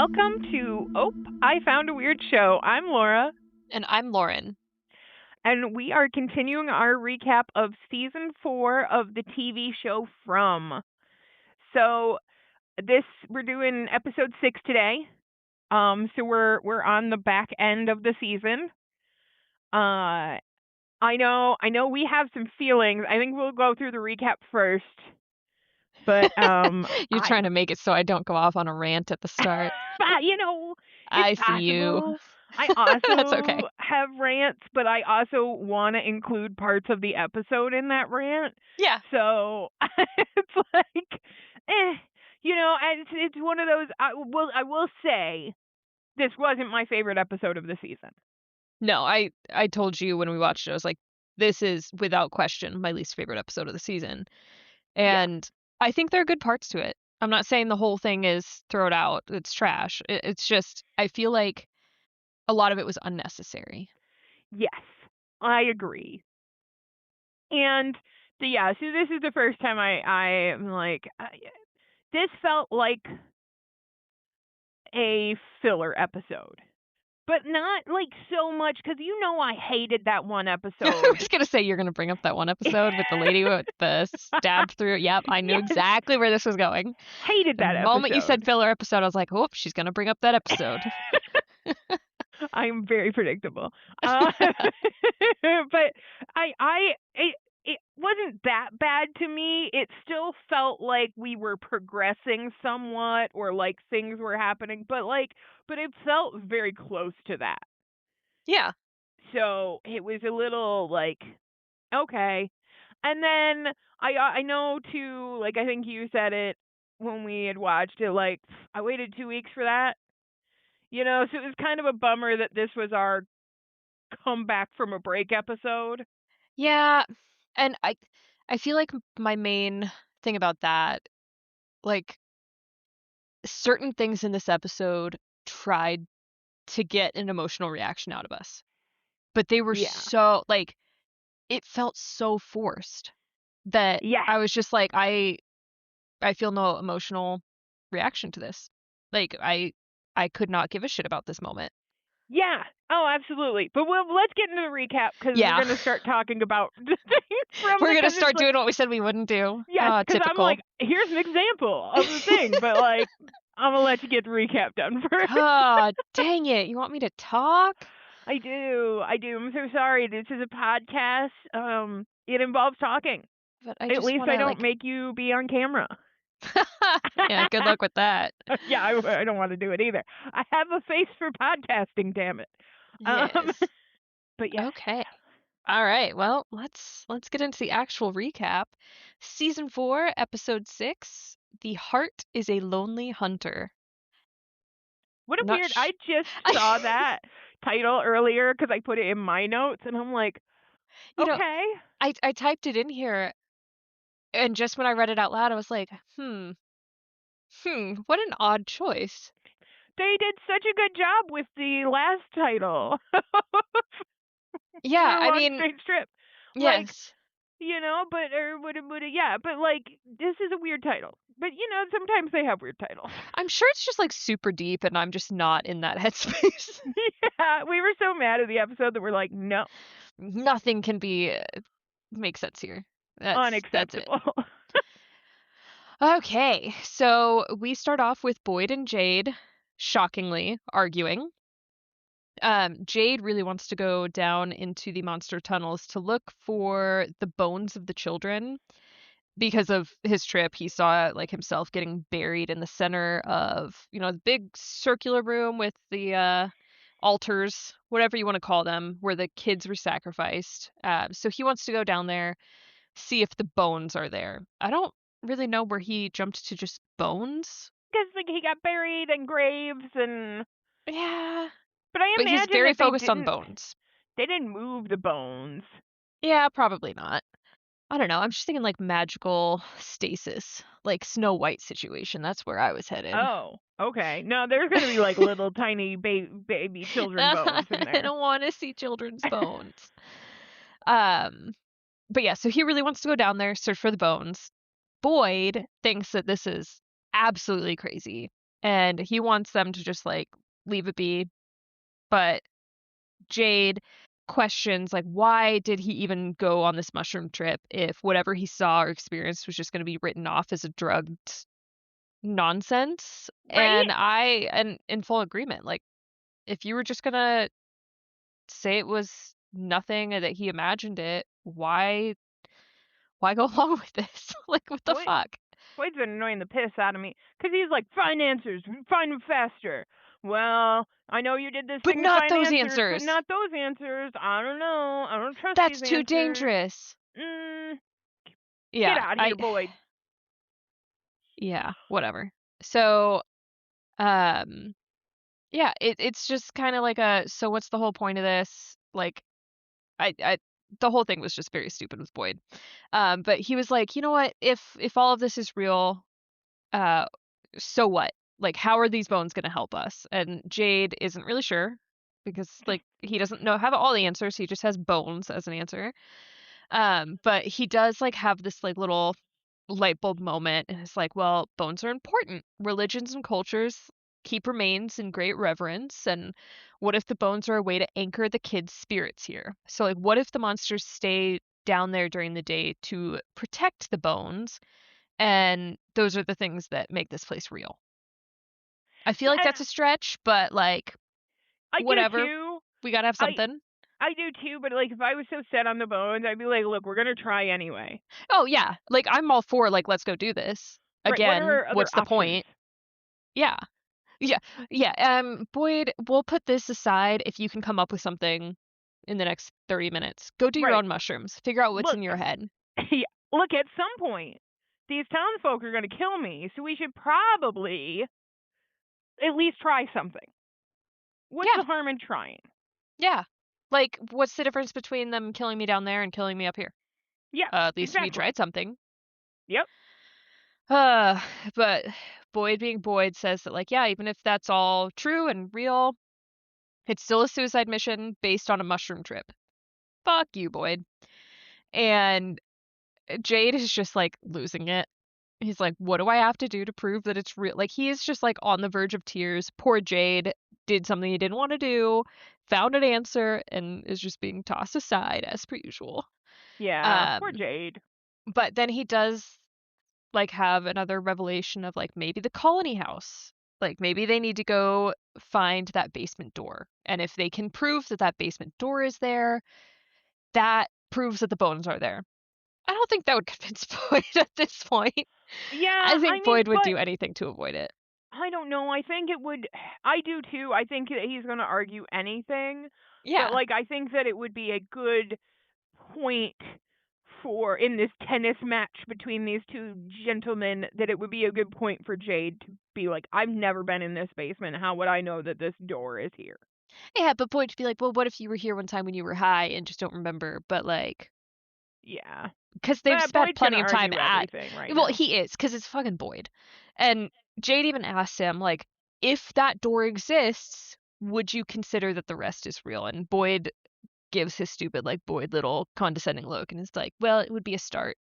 welcome to I Found a Weird Show. I'm Laura, And I'm Lauren. and we are continuing our recap of season 4 of the TV show From. So we're doing episode 6 today. So we're on the back end of the season. I know we have some feelings. I think we'll go through the recap first. But You're trying to make it so I don't go off on a rant at the start. it's I see possible. you. I also That's okay. have rants, but I also want to include parts of the episode in that rant. Yeah. So it's like, and it's one of those. I will say, this wasn't my favorite episode of the season. No, I told you when we watched it, I was like, this is without question my least favorite episode of the season. And I think there are good parts to it. I'm not saying the whole thing is throw it out. It's trash. It's just, I feel like a lot of it was unnecessary. Yes, I agree. And so this is the first time I am like, this felt like a filler episode. But not like so much, because I hated that one episode. I was going to say you're going to bring up that one episode with the lady with the stab through. Yep, I knew exactly where this was going. Hated that episode. The moment you said filler episode, I was like, oh, she's going to bring up that episode. I'm very predictable. But it wasn't that bad to me. It still felt like we were progressing somewhat, or like things were happening, but it felt very close to that. Yeah. So it was a little like, okay. And then I know too, like, I think you said it when we had watched it, like, I waited 2 weeks for that. So it was kind of a bummer that this was our comeback from a break episode. Yeah, and I feel like my main thing about that, like, certain things in this episode tried to get an emotional reaction out of us, but they were so, like, it felt so forced that I was just like, I feel no emotional reaction to this. Like, I could not give a shit about this moment. Yeah. Oh, absolutely. But let's get into the recap, because we're going to start talking about the things from. We're going to start doing what we said we wouldn't do. Yeah, because I'm like, here's an example of the thing, but like, I'm going to let you get the recap done first. Oh, dang it. You want me to talk? I do. I'm so sorry. This is a podcast. It involves talking. But I At least I don't make you be on camera. Yeah, good luck with that. Yeah, I don't want to do it either. I have a face for podcasting, damn it. Yes. But yeah. Okay. All right. Well, let's get into the actual recap. Season 4, episode 6, The Heart is a Lonely Hunter. What a weird... I just saw that title earlier because I put it in my notes, and I'm like, okay. I typed it in here, and just when I read it out loud, I was like, what an odd choice. They did such a good job with the last title. Yeah, I mean, strip. Yes. But like, this is a weird title. But sometimes they have weird titles. I'm sure it's just like super deep, and I'm just not in that headspace. Yeah, we were so mad at the episode that we're like, no, nothing can make sense here. That's unacceptable. That's it. Okay, so we start off with Boyd and Jade, shockingly, arguing. Jade really wants to go down into the monster tunnels to look for the bones of the children. Because of his trip, he saw like himself getting buried in the center of, the big circular room with the altars, whatever you want to call them, where the kids were sacrificed. So he wants to go down there, see if the bones are there. I don't really know where he jumped to just bones. Because like he got buried in graves and... Yeah. But he's very focused on bones. They didn't move the bones. Yeah, probably not. I don't know. I'm just thinking like magical stasis, like Snow White situation. That's where I was headed. Oh, okay. No, there's going to be like little tiny baby children bones in there. I don't want to see children's bones. But yeah, so he really wants to go down there, search for the bones. Boyd thinks that this is absolutely crazy and he wants them to just like leave it be. But Jade questions like why did he even go on this mushroom trip if whatever he saw or experienced was just going to be written off as a drugged nonsense. Right? And I am in full agreement. Like if you were just going to say it was nothing and that he imagined it, why go along with this? Like what the Boyd, fuck? Boyd's been annoying the piss out of me because he's like, find answers, find them faster. Well, I know you did this But thing to not find those answers, but answers. not those answers. I don't know. I don't trust That's these too answers. dangerous. Mm, get Yeah, out of here, Boyd. yeah, whatever. So, um yeah, it's just kind of like so what's the whole point of this? Like I the whole thing was just very stupid with Boyd. But he was like, "You know what? If all of this is real, uh so what? Like how are these bones going to help us?" And Jade isn't really sure because like he doesn't have all the answers. He just has bones as an answer. But he does like have this like little light bulb moment and it's like, well, bones are important. Religions and cultures keep remains in great reverence. And what if the bones are a way to anchor the kids' spirits here? So, like, what if the monsters stay down there during the day to protect the bones? And those are the things that make this place real. I feel like Yeah, that's a stretch, but like, I do whatever. too. We gotta have I something. I do too, but like if I was so set on the bones, I'd be like, look, we're gonna try anyway. Oh, yeah. Like, I'm all for, like, let's go do this. Right? What are Again, our other what's the options? point? Yeah. Yeah, yeah. Boyd, we'll put this aside if you can come up with something in the next 30 minutes. Go do your Right. own mushrooms. Figure out what's Look, in your head. yeah, look. At some point, these townsfolk are gonna kill me, so we should probably at least try something. What's Yeah, the harm in trying? yeah. Like, what's the difference between them killing me down there and killing me up here? Yeah, At least we exactly. tried something. Yep. Uh, but Boyd being Boyd says that, like, yeah, even if that's all true and real, it's still a suicide mission based on a mushroom trip. Fuck you, Boyd. And Jade is just like losing it. He's like, what do I have to do to prove that it's real? Like, he is just like on the verge of tears. Poor Jade did something he didn't want to do, found an answer, and is just being tossed aside as per usual. Yeah. Poor Um, Jade. but then he does like have another revelation of like maybe the colony house. Like maybe they need to go find that basement door. And if they can prove that that basement door is there, that proves that the bones are there. I don't think that would convince Boyd at this point. Yeah. I I think mean, Boyd would but do anything to avoid it. I don't know. I think it would. I do too. I think that he's gonna argue anything, but Yeah. like I think that it would be a good point for in this tennis match between these two gentlemen that it would be a good point for Jade to be like, I've never been in this basement. How would I know that this door is here? Yeah, but Boyd would be like, well, what if you were here one time when you were high and just don't remember? But like, Yeah. because they've But spent Boyd's plenty gonna of time argue at. everything right Well, now. he is, because it's fucking Boyd. And Jade even asks him, like, if that door exists, would you consider that the rest is real? And Boyd gives his stupid, like, Boyd little condescending look and is like, well, it would be a start.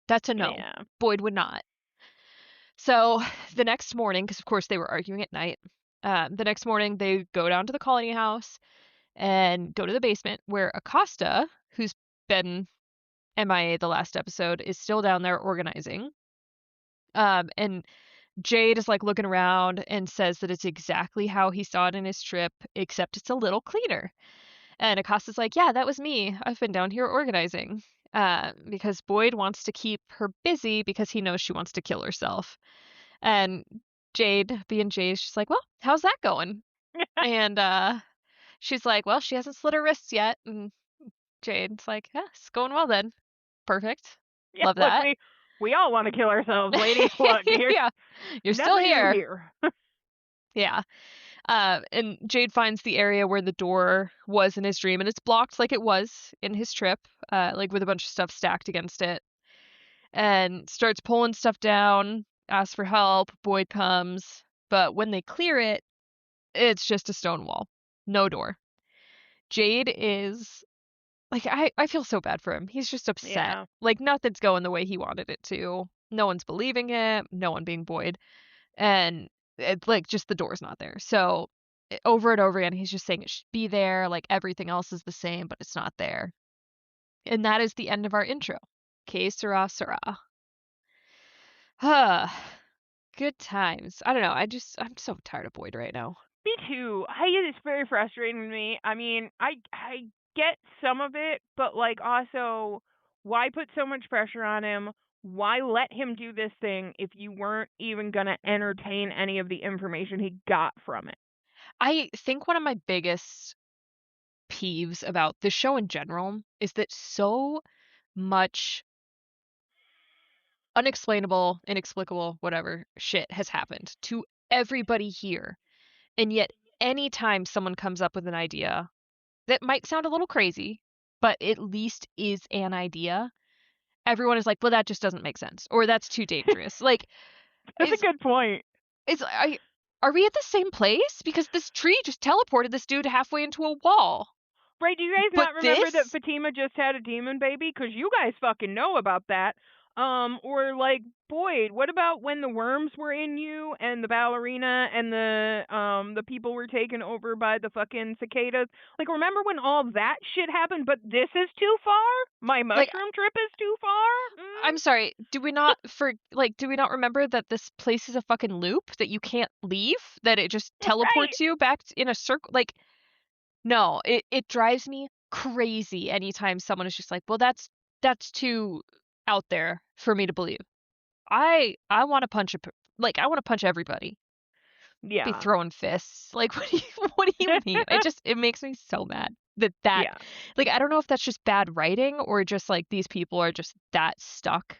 That's a no. Yeah. Boyd would not. So the next morning, because of course they were arguing at night, the next morning they go down to the colony house and go to the basement where Acosta, who's been MIA the last episode, is still down there organizing. And Jade is like looking around and says that it's exactly how he saw it in his trip, except it's a little cleaner. And Acosta's like, yeah, that was me. I've been down here organizing. Because Boyd wants to keep her busy because he knows she wants to kill herself. And Jade, being Jade, she's like, well, how's that going? And she's like, well, she hasn't slit her wrists yet. And Jade's like, yeah, it's going well then. Perfect. Yeah, Love look, that. we all want to kill ourselves, lady. Look, here's Yeah, you're still nothing new here. here. Yeah. And Jade finds the area where the door was in his dream, and it's blocked like it was in his trip, like with a bunch of stuff stacked against it. And starts pulling stuff down, asks for help. Boyd comes, but when they clear it, it's just a stone wall, no door. Jade is like, I feel so bad for him. He's just upset. Yeah. Like, nothing's going the way he wanted it to. No one's believing him, no one being Boyd. And It's like just the door's not there. So over and over again, he's just saying it should be there. Like everything else is the same, but it's not there. And that is the end of our intro. Que sera, sera. Good times. I don't know. I'm so tired of Boyd right now. Me too. It's very frustrating to me. I mean, I get some of it, but like also, why put so much pressure on him? Why let him do this thing if you weren't even gonna entertain any of the information he got from it? I think one of my biggest peeves about the show in general is that so much unexplainable, inexplicable, whatever shit has happened to everybody here. And yet, anytime someone comes up with an idea that might sound a little crazy, but at least is an idea, everyone is like, well, that just doesn't make sense, or that's too dangerous. Like, That's a is good point. are we at the same place? Because this tree just teleported this dude halfway into a wall. Right, do you guys But not remember that this, Fatima just had a demon baby? Because you guys fucking know about that. Or like, Boyd, what about when the worms were in you and the ballerina and the people were taken over by the fucking cicadas? Like, remember when all that shit happened, but this is too far? My like, mushroom trip is too far? I'm sorry, do we not remember that this place is a fucking loop that you can't leave? That it just Right. teleports you back in a circle? Like, no, it drives me crazy anytime someone is just like, well, that's too out there for me to believe. I want to punch I want to punch everybody. Be Yeah. throwing fists. Like, what do you mean? It makes me so mad that Yeah. like, I don't know if that's just bad writing or just like these people are just that stuck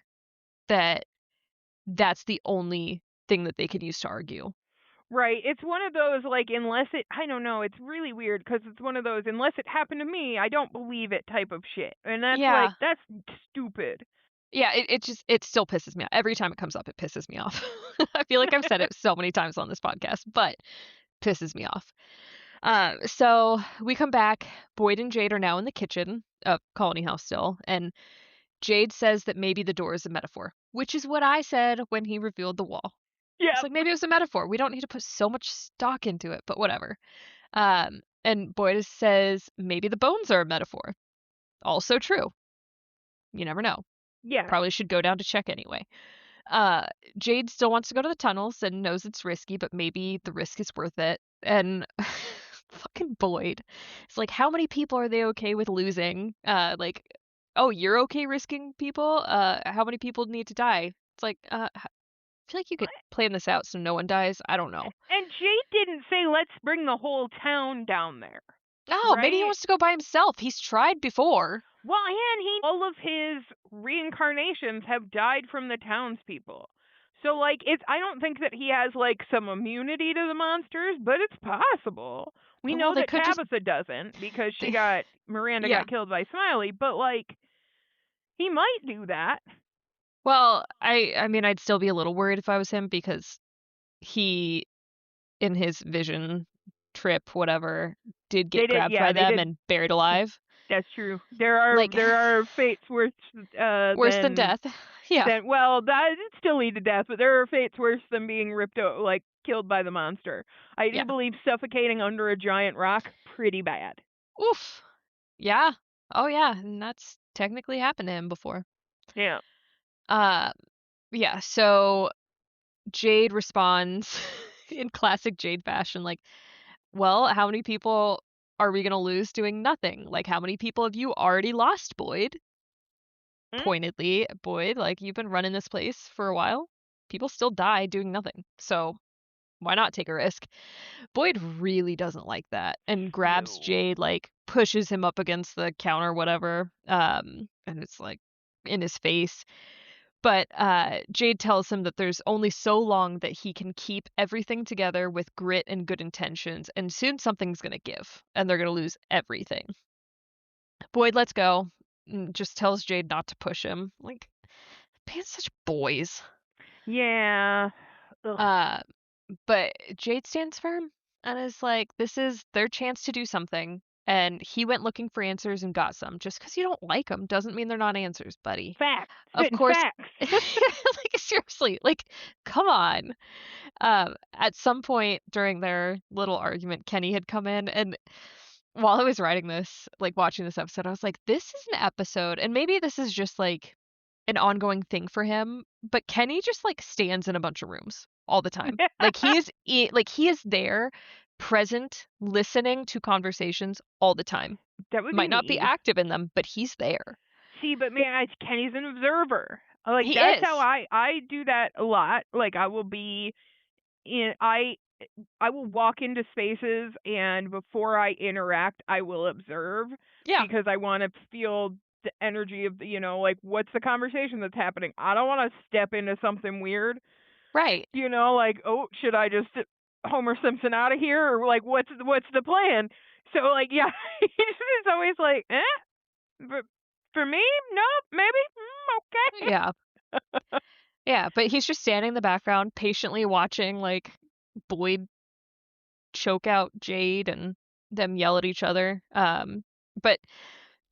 that that's the only thing that they can use to argue. Right. It's one of those, like, unless it, I don't know, it's really weird because it's one of those, unless it happened to me, I don't believe it type of shit. And that's like, Yeah. that's stupid. Yeah, it still pisses me off. Every time it comes up, it pisses me off. I feel like I've said it so many times on this podcast, but pisses me off. So we come back. Boyd and Jade are now in the kitchen of Colony House still, and Jade says that maybe the door is a metaphor, which is what I said when he revealed the wall. It's Yep. like maybe it was a metaphor. We don't need to put so much stock into it, but whatever. And Boyd says maybe the bones are a metaphor. Also true. You never know. Yes. Probably should go down to check anyway. Uh, Jade still wants to go to the tunnels and knows it's risky, but maybe the risk is worth it. And fucking Boyd. It's like, how many people are they okay with losing? Like, oh, you're okay risking people? How many people need to die? It's like, I feel like you could plan this out so no one dies. I don't know. And Jade didn't say, let's bring the whole town down there. Oh, maybe he Right? wants to go by himself. He's tried before. Well, and all of his reincarnations have died from the townspeople. So, like, I don't think that he has, like, some immunity to the monsters, but it's possible. We Well, know they that could just. Tabitha doesn't because They, Miranda yeah. got killed by Smiley, but, like, he might do that. Well, I mean, I'd still be a little worried if I was him because he, in his vision trip, whatever, did get grabbed by They them did. and buried alive. That's true. Like, There are fates worse worse than death. Yeah. well, that it still lead to death, but there are fates worse than being like killed by the monster. I do Yeah. believe suffocating under a giant rock pretty bad. Oof. Yeah. Oh, yeah. And that's technically happened to him before. Yeah. Uh, yeah. So Jade responds in classic Jade fashion, like, well, how many people are we going to lose doing nothing? Like, how many people have you already lost, Boyd? Mm? Pointedly, Boyd, like, you've been running this place for a while. People still die doing nothing. So why not take a risk? Boyd really doesn't like that and grabs No. Jade, like, pushes him up against the counter, whatever. And it's like in his face. But Jade tells him that there's only so long that he can keep everything together with grit and good intentions, and soon something's gonna give, and they're gonna lose everything. Boyd lets go, and just tells Jade not to push him. Like, man, such boys. Yeah. Ugh. But Jade stands firm and is like, this is their chance to do something, and he went looking for answers and got some. Just because you don't like them doesn't mean they're not answers, buddy. Facts. Of Spitting course, facts. like seriously, like come on. At some point during their little argument, Kenny had come in, and while I was writing this, like watching this episode, I was like, this is an episode, and maybe this is just like an ongoing thing for him, but Kenny just like stands in a bunch of rooms all the time. Like he is there, present, listening to conversations all the time. That would be Might not be me. active in them, but he's there. See, but man, Kenny's an observer. Like He that's is. how I do that a lot. Like I will be in I will walk into spaces, and before I interact, I will observe. Yeah. Because I want to feel the energy of like what's the conversation that's happening. I don't want to step into something weird. Right. Like, oh, should I just Homer Simpson out of here, or like what's the plan? So like, yeah, it's always like, but for me, no, maybe, okay. Yeah. Yeah, but he's just standing in the background, patiently watching like Boyd choke out Jade and them yell at each other. But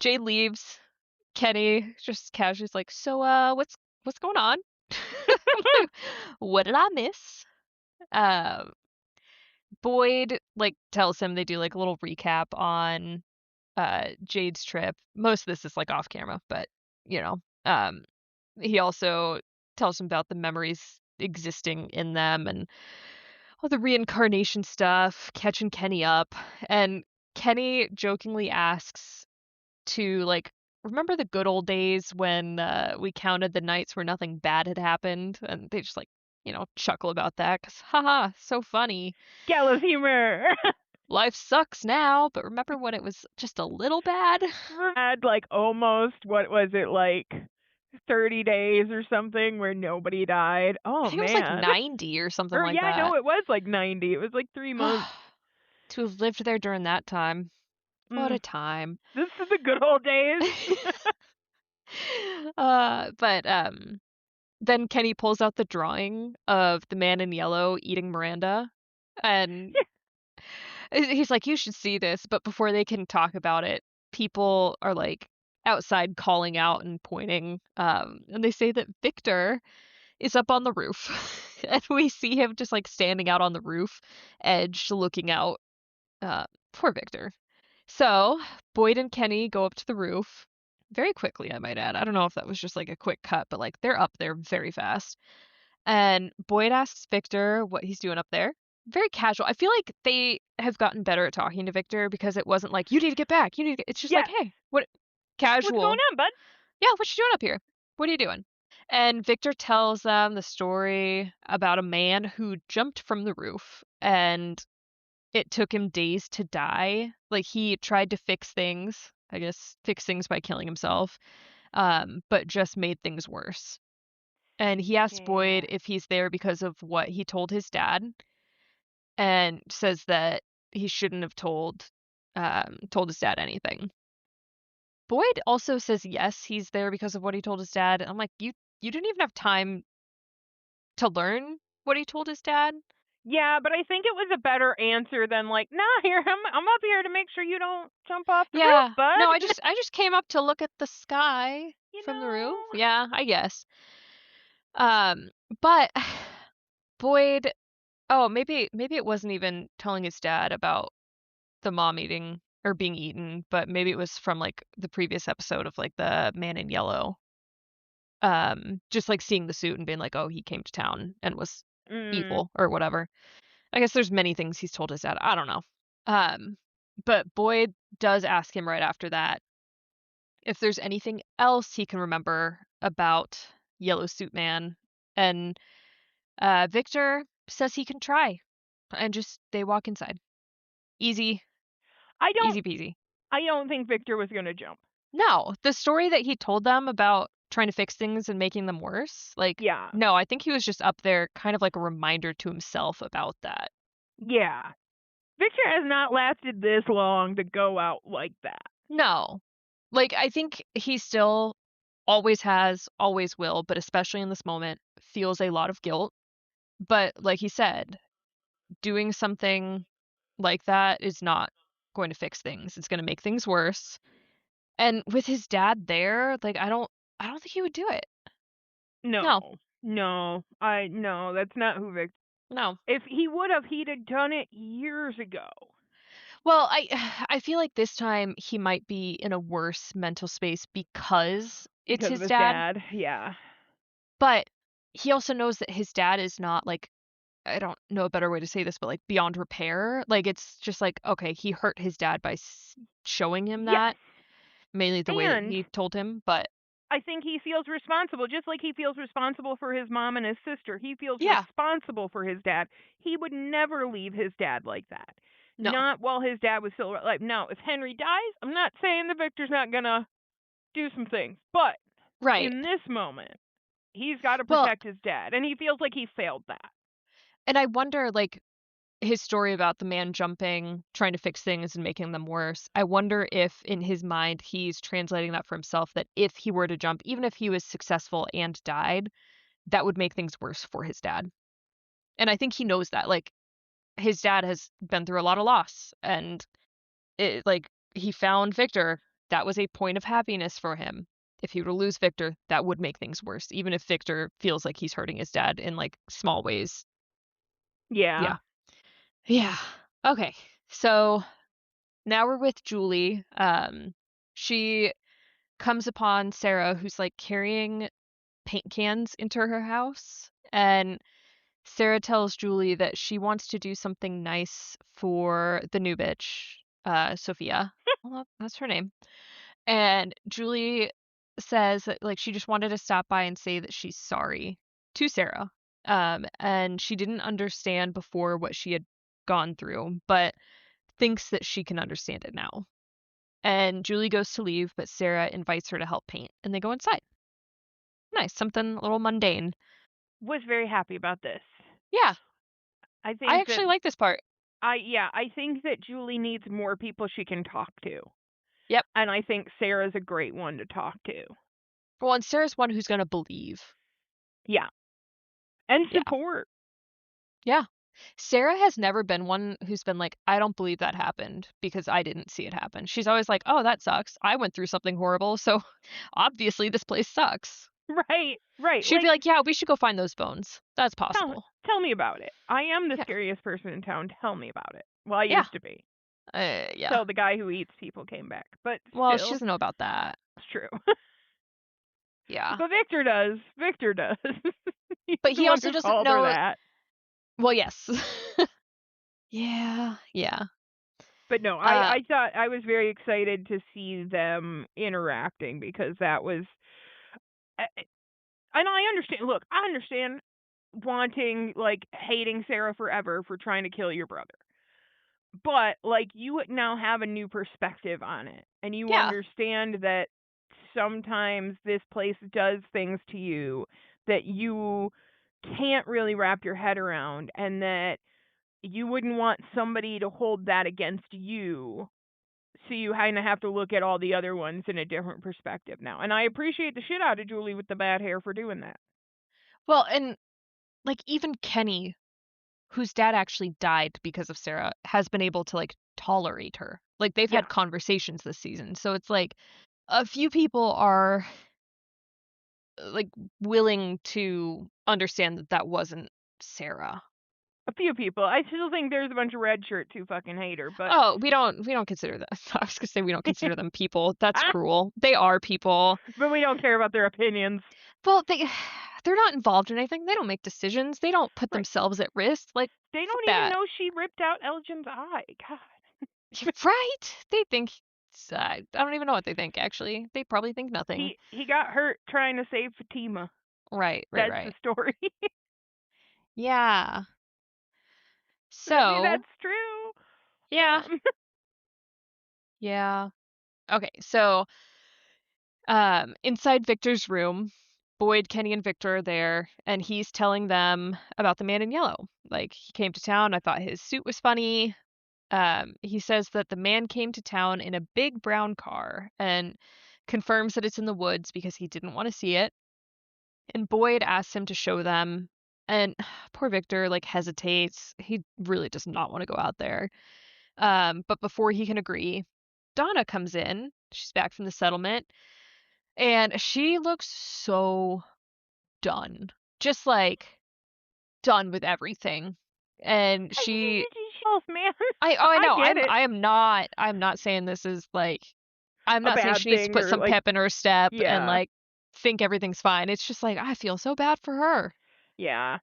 Jade leaves. Kenny just casually is like, so what's going on? What did I miss? Boyd like tells him, they do like a little recap on Jade's trip. Most of this is like off camera, but he also tells him about the memories existing in them and all the reincarnation stuff, catching Kenny up. And Kenny jokingly asks to like remember the good old days when we counted the nights where nothing bad had happened, and they just like chuckle about that because haha, so funny. Gallows humor. Life sucks now, but remember when it was just a little bad? Had like almost, what was it, like 30 days or something where nobody died. Oh, I think man. it was like 90 or something like that. Yeah, no, it was like 90. It was like 3 months. To have lived there during that time. What a time. This is the good old days. But then Kenny pulls out the drawing of the man in yellow eating Miranda, and he's like, you should see this. But before they can talk about it, people are like outside calling out and pointing, and they say that Victor is up on the roof. And we see him just like standing out on the roof edge looking out. Poor Victor. So Boyd and Kenny go up to the roof very quickly, I might add. I don't know if that was just like a quick cut, but like they're up there very fast. And Boyd asks Victor what he's doing up there. Very casual. I feel like they have gotten better at talking to Victor, because it wasn't like, you need to get back. It's just like, hey, casual. What's going on, bud? Yeah, what you doing up here? What are you doing? And Victor tells them the story about a man who jumped from the roof, and it took him days to die. Like he tried to fix things by killing himself, but just made things worse. And he asks Boyd if he's there because of what he told his dad, and says that he shouldn't have told his dad anything. Boyd also says yes, he's there because of what he told his dad. I'm like, you didn't even have time to learn what he told his dad? Yeah, but I think it was a better answer than like, nah, here I'm up here to make sure you don't jump off the roof, bud. No, I just came up to look at the sky from the roof. Yeah, I guess. But Boyd, maybe it wasn't even telling his dad about the mom eating or being eaten, but maybe it was from like the previous episode of like the man in yellow. Just like seeing the suit and being like, oh, he came to town and was evil or whatever. I guess there's many things he's told his dad. I don't know. But Boyd does ask him right after that if there's anything else he can remember about Yellow Suit Man, and Victor says he can try, and just they walk inside. Easy peasy. I don't think Victor was gonna jump. No, the story that he told them about trying to fix things and making them worse, like, yeah. No, I think he was just up there kind of like a reminder to himself about that. Yeah. Victor has not lasted this long to go out like that. No. Like, I think he still always has, always will, but especially in this moment, feels a lot of guilt. But like he said, doing something like that is not going to fix things. It's going to make things worse. And with his dad there, like I don't think he would do it. No. No. No. No, that's not who Victor. No. If he would have, he'd have done it years ago. Well, I feel like this time he might be in a worse mental space because it's Because of his his dad, dad. Yeah. but he also knows that his dad is not like, I don't know a better way to say this, but like beyond repair. Like it's just like, okay, he hurt his dad by showing him Yes. that, mainly the way that And he told him, but I think he feels responsible, just like he feels responsible for his mom and his sister. He feels yeah, responsible for his dad. He would never leave his dad like that. no. Not while his dad was still alive. No, if Henry dies, I'm not saying that Victor's not gonna do some things, but Right. in this moment, he's got to Well, protect his dad, and he feels like he failed that. and I wonder, like, his story about the man jumping, trying to fix things and making them worse. I wonder if in his mind he's translating that for himself, that if he were to jump, even if he was successful and died, that would make things worse for his dad. And I think he knows that. Like, his dad has been through a lot of loss, and like, he found Victor. That was a point of happiness for him. If he were to lose Victor, that would make things worse, even if Victor feels like he's hurting his dad in like small ways. Yeah. Yeah. Yeah. Okay. So now we're with Julie. She comes upon Sarah, who's like carrying paint cans into her house, and Sarah tells Julie that she wants to do something nice for the new bitch, Sophia. Well, that's her name. And Julie says that like she just wanted to stop by and say that she's sorry to Sarah. And she didn't understand before what she had gone through, but thinks that she can understand it now. And Julie goes to leave, but Sarah invites her to help paint, and they go inside. Nice, something a little mundane. Was very happy about this. Yeah, I I think that actually like this part. I think that Julie needs more people she can talk to. Yep. And I think Sarah's a great one to talk to. Well, and Sarah's one who's going to believe. Yeah. And Yeah. support. Yeah. Sarah has never been one who's been like, I don't believe that happened because I didn't see it happen. She's always like, oh, that sucks. I went through something horrible, so obviously this place sucks. Right, right. She'd be like, yeah, we should go find those bones. That's possible. tell me about it. I am the Yeah. scariest person in town. Tell me about it. Well, I Yeah. used to be. Yeah. So the guy who eats people came back. But Well, she still, doesn't know about that. it's true. Yeah. But Victor does. Victor does. He's But the he one also who doesn't called her know. that. Well, yes. Yeah. Yeah. But no, I thought I was very excited to see them interacting because that was, and I understand. Look, I understand wanting like hating Sarah forever for trying to kill your brother. But like you now have a new perspective on it and you Yeah. understand that sometimes this place does things to you that you can't really wrap your head around and that you wouldn't want somebody to hold that against you. So you kind of have to look at all the other ones in a different perspective now. And I appreciate the shit out of Julie with the bad hair for doing that. Well, and like even Kenny, whose dad actually died because of Sarah, has been able to like tolerate her. Like they've Yeah. had conversations this season. So it's like a few people are like willing to understand that that wasn't Sarah. A few people. I still think there's a bunch of red shirts who fucking hate her, but Oh, we don't consider that. I was gonna say we don't consider them people. That's cruel. They are people. but we don't care about their opinions. Well, they're not involved in anything. They don't make decisions. They don't put Right. themselves at risk. Like They fuck don't even that. know she ripped out Elgin's eye. God. Right? They think I don't even know what they think actually. They probably think nothing. He got hurt trying to save Fatima. Right. That's the story. Yeah. Maybe So, that's true. yeah. Yeah. Okay. So, inside Victor's room, Boyd, Kenny, and Victor are there, and he's telling them about the man in yellow. Like, he came to town. I thought his suit was funny. He says that the man came to town in a big brown car and confirms that it's in the woods because he didn't want to see it. And Boyd asks him to show them. And poor Victor, like, hesitates. He really does not want to go out there. But before he can agree, Donna comes in. She's back from the settlement, and she looks so done. Just like done with everything. And she Man. I know. get it. I'm not saying this is like I'm A not saying bad she needs to thing put or some like, pep in her step and yeah. like think everything's fine. It's just like I feel so bad for her. Yeah.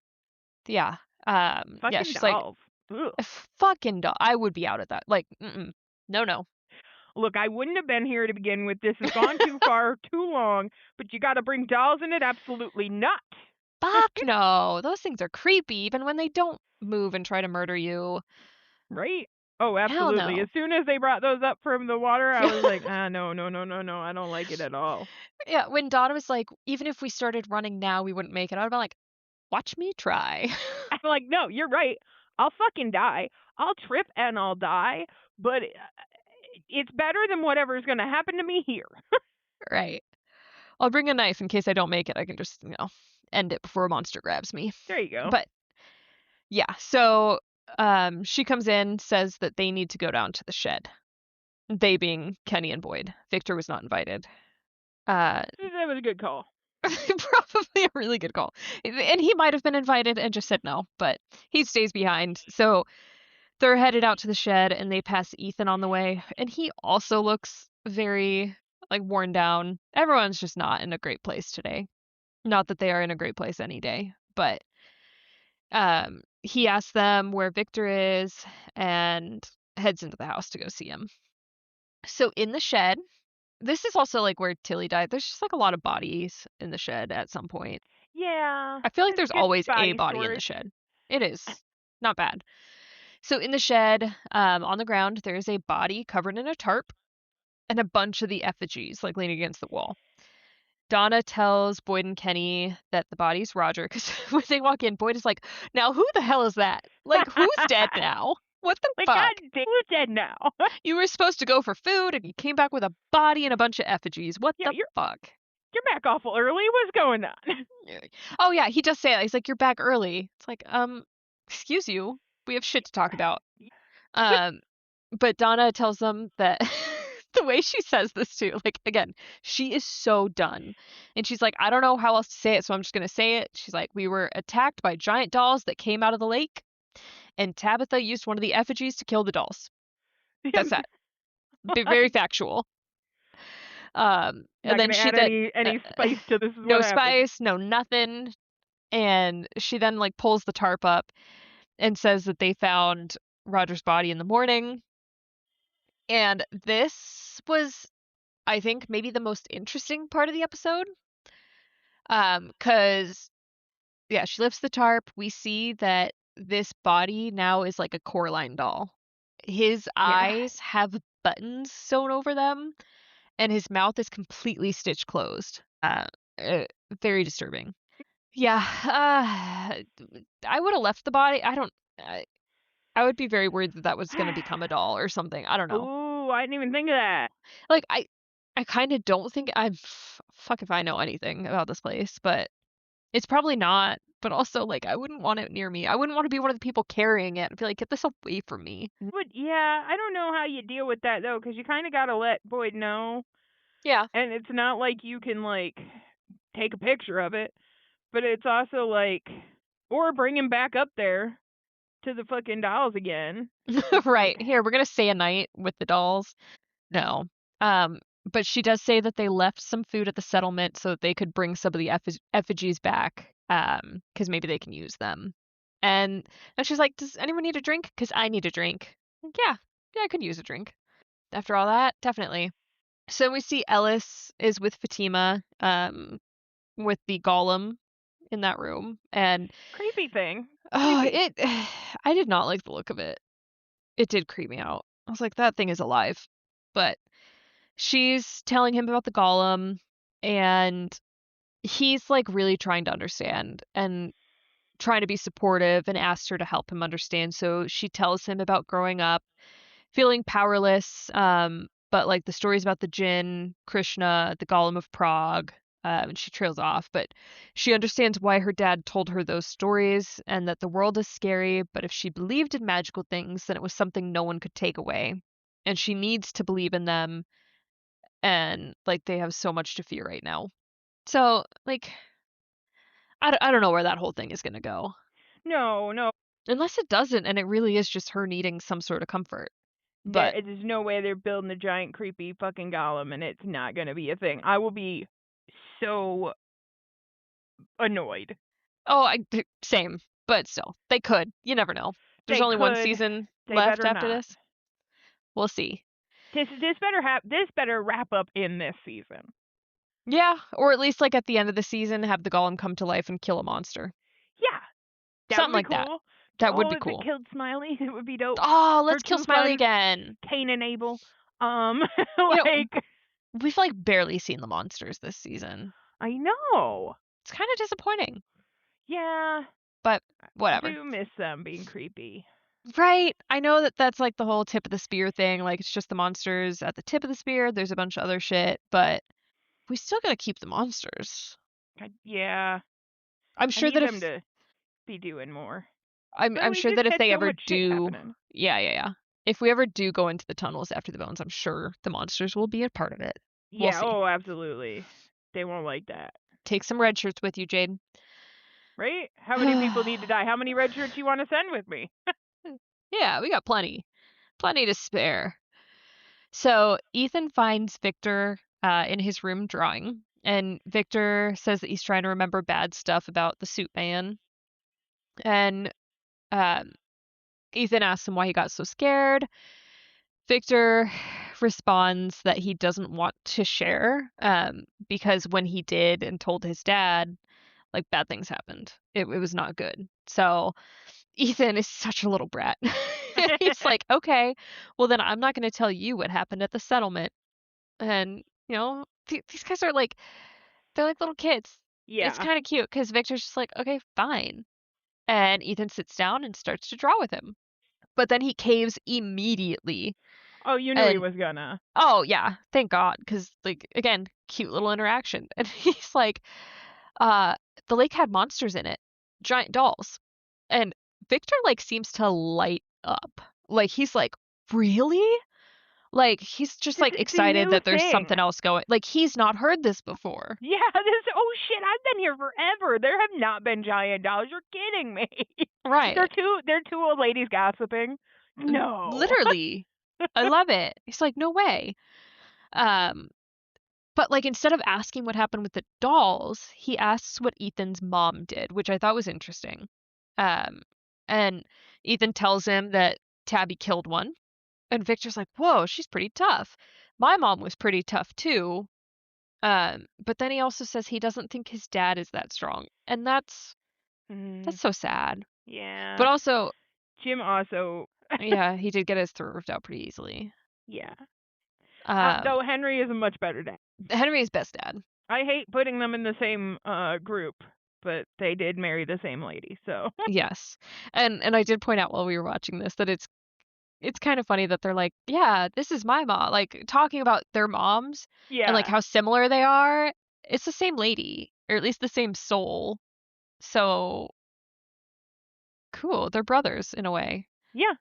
Yeah. Yeah, Fucking she's like dolls. Ugh. fucking dog. I would be out at that. Like, no, no. Look, I wouldn't have been here to begin with. This has gone too far, too long, but you gotta bring dolls in it? Absolutely not. Fuck no. Those things are creepy, even when they don't move and try to murder you. Right? Oh, Hell absolutely. no. As soon as they brought those up from the water, I was like, no, no, no, no, no. I don't like it at all. Yeah, when Donna was like, even if we started running now, we wouldn't make it. I'd be like, watch me try. I'm like, no, you're right. I'll fucking die. I'll trip and I'll die, but it's better than whatever's going to happen to me here. Right. I'll bring a knife in case I don't make it. I can just, end it before a monster grabs me. There you go. But yeah, so she comes in, says that they need to go down to the shed. They being Kenny and Boyd. Victor was not invited. That was a good call. Probably a really good call. And he might have been invited and just said no, but he stays behind. So they're headed out to the shed and they pass Ethan on the way. And he also looks very like worn down. Everyone's just not in a great place today. Not that they are in a great place any day, but he asks them where Victor is and heads into the house to go see him. So in the shed, this is also like where Tilly died. There's just like a lot of bodies in the shed at some point. Yeah. I feel like It's there's good always a body in the storage. shed. It is not bad. So in the shed, on the ground, there is a body covered in a tarp and a bunch of the effigies like leaning against the wall. Donna tells Boyd and Kenny that the body's Roger because when they walk in, Boyd is like, "Now who the hell is that? Like who's dead now? What the Like, fuck? God damn, who's dead now? You were supposed to go for food and you came back with a body and a bunch of effigies. What Yeah, the fuck?" you're back awful early. What's going on? Oh yeah, he does say that. He's like, "You're back early." It's like, excuse you. We have shit to talk about. But Donna tells them that the way she says this too, like again, she is so done. And she's like, I don't know how else to say it, so I'm just gonna say it. She's like, we were attacked by giant dolls that came out of the lake, and Tabitha used one of the effigies to kill the dolls. That's that. Very factual. And Not then gonna she add any spice to this. Is no what happened. spice, no nothing. And she then like pulls the tarp up and says that they found Roger's body in the morning. And this was, I think, maybe the most interesting part of the episode. 'Cause yeah, she lifts the tarp. We see that this body now is like a Coraline doll. His Yeah. eyes have buttons sewn over them, and his mouth is completely stitched closed. Very disturbing. Yeah, I would have left the body. I would be very worried that that was going to become a doll or something. I don't know. Ooh, I didn't even think of that. Like I kind of don't think fuck if I know anything about this place, but it's probably not. But also, like, I wouldn't want it near me. I wouldn't want to be one of the people carrying it. I'd be like, get this away from me. But yeah, I don't know how you deal with that though, because you kind of gotta let Boyd know, Yeah. and it's not like you can like take a picture of it, but it's also like, or bring him back up there to the fucking dolls again. Right. Here, we're gonna stay a night with the dolls. No. But she does say that they left some food at the settlement so that they could bring some of the effigies back. Because maybe they can use them. And she's like, does anyone need a drink? Because I need a drink. Like, yeah, I could use a drink. After all that, definitely. So we see Ellis is with Fatima, with the golem in that room, and Creepy thing. I did not like the look of it. It did creep me out. I was like, that thing is alive. But she's telling him about the golem, and he's like really trying to understand and trying to be supportive and asks her to help him understand. So she tells him about growing up, feeling powerless, but like the stories about the Jinn, Krishna, the Golem of Prague, and she trails off, but she understands why her dad told her those stories and that the world is scary, but if she believed in magical things, then it was something no one could take away. And she needs to believe in them, and like they have so much to fear right now. So, like, I don't know where that whole thing is going to go. No. Unless it doesn't, and it really is just her needing some sort of comfort. But There's no way they're building a giant creepy fucking golem and it's not going to be a thing. I will be so annoyed. oh, same. But still, they could. You never know. There's They only one could. season They left better after not. this. We'll see. This better wrap up in this season. Yeah, or at least like at the end of the season, have the golem come to life and kill a monster. Yeah, that Something would be like that. cool. That would Oh, be if it cool. killed Smiley, it would be dope. Oh, Her let's kill two Smiley sons, again. Cain and Abel. You know, Like, we've like barely seen the monsters this season. I know. It's kind of disappointing, Yeah, but I whatever. do miss them being creepy. Right. I know that that's like the whole tip of the spear thing. Like it's just the monsters at the tip of the spear. There's a bunch of other shit, but we still gotta keep the monsters. Yeah, I'm I sure need that them if to be doing more. I'm But we sure just that if had they so ever much shit do, happening. yeah. If we ever do go into the tunnels after the bones, I'm sure the monsters will be a part of it. We'll Yeah, see. oh, absolutely. They won't like that. Take some red shirts with you, Jade. Right? How many people need to die? How many red shirts you want to send with me? Yeah, we got plenty. Plenty to spare. So Ethan finds Victor in his room drawing, and Victor says that he's trying to remember bad stuff about the suit man. And um, Ethan asks him why he got so scared. Victor responds that he doesn't want to share because when he did and told his dad, like bad things happened. It was not good. So Ethan is such a little brat. He's like, okay, well then I'm not going to tell you what happened at the settlement. And these guys are like, they're like little kids. It's Yeah. kind of cute because Victor's just like, okay, fine. And Ethan sits down and starts to draw with him. But then he caves immediately. Oh, you knew he And was gonna. oh yeah, thank God, because like again, cute little interaction. And he's like, uh, the lake had monsters in it, giant dolls. And Victor like seems to light up. Like he's like, really? Like he's just like It's a excited new that there's thing. something else going. Like he's not heard this before. Yeah, oh shit, I've been here forever. There have not been giant dolls. You're kidding me. Right. They're two old ladies gossiping. No. Literally. I love it. He's like, no way. Um, but like instead of asking what happened with the dolls, he asks what Ethan's mom did, which I thought was interesting. Um, and Ethan tells him that Tabby killed one, and Victor's like, "Whoa, she's pretty tough. My mom was pretty tough too." But then he also says he doesn't think his dad is that strong, and that's so sad. Yeah. But also, Jim also. yeah, he did get his throat ripped out pretty easily. Yeah. Um, Though Henry is a much better dad. Henry's best dad. I hate putting them in the same group, but they did marry the same lady, so. Yes. And I did point out while we were watching this that it's kind of funny that they're like, yeah, this is my mom, like talking about their moms and like Yeah. how similar they are. It's the same lady, or at least the same soul. So cool. They're brothers in a way. Yeah.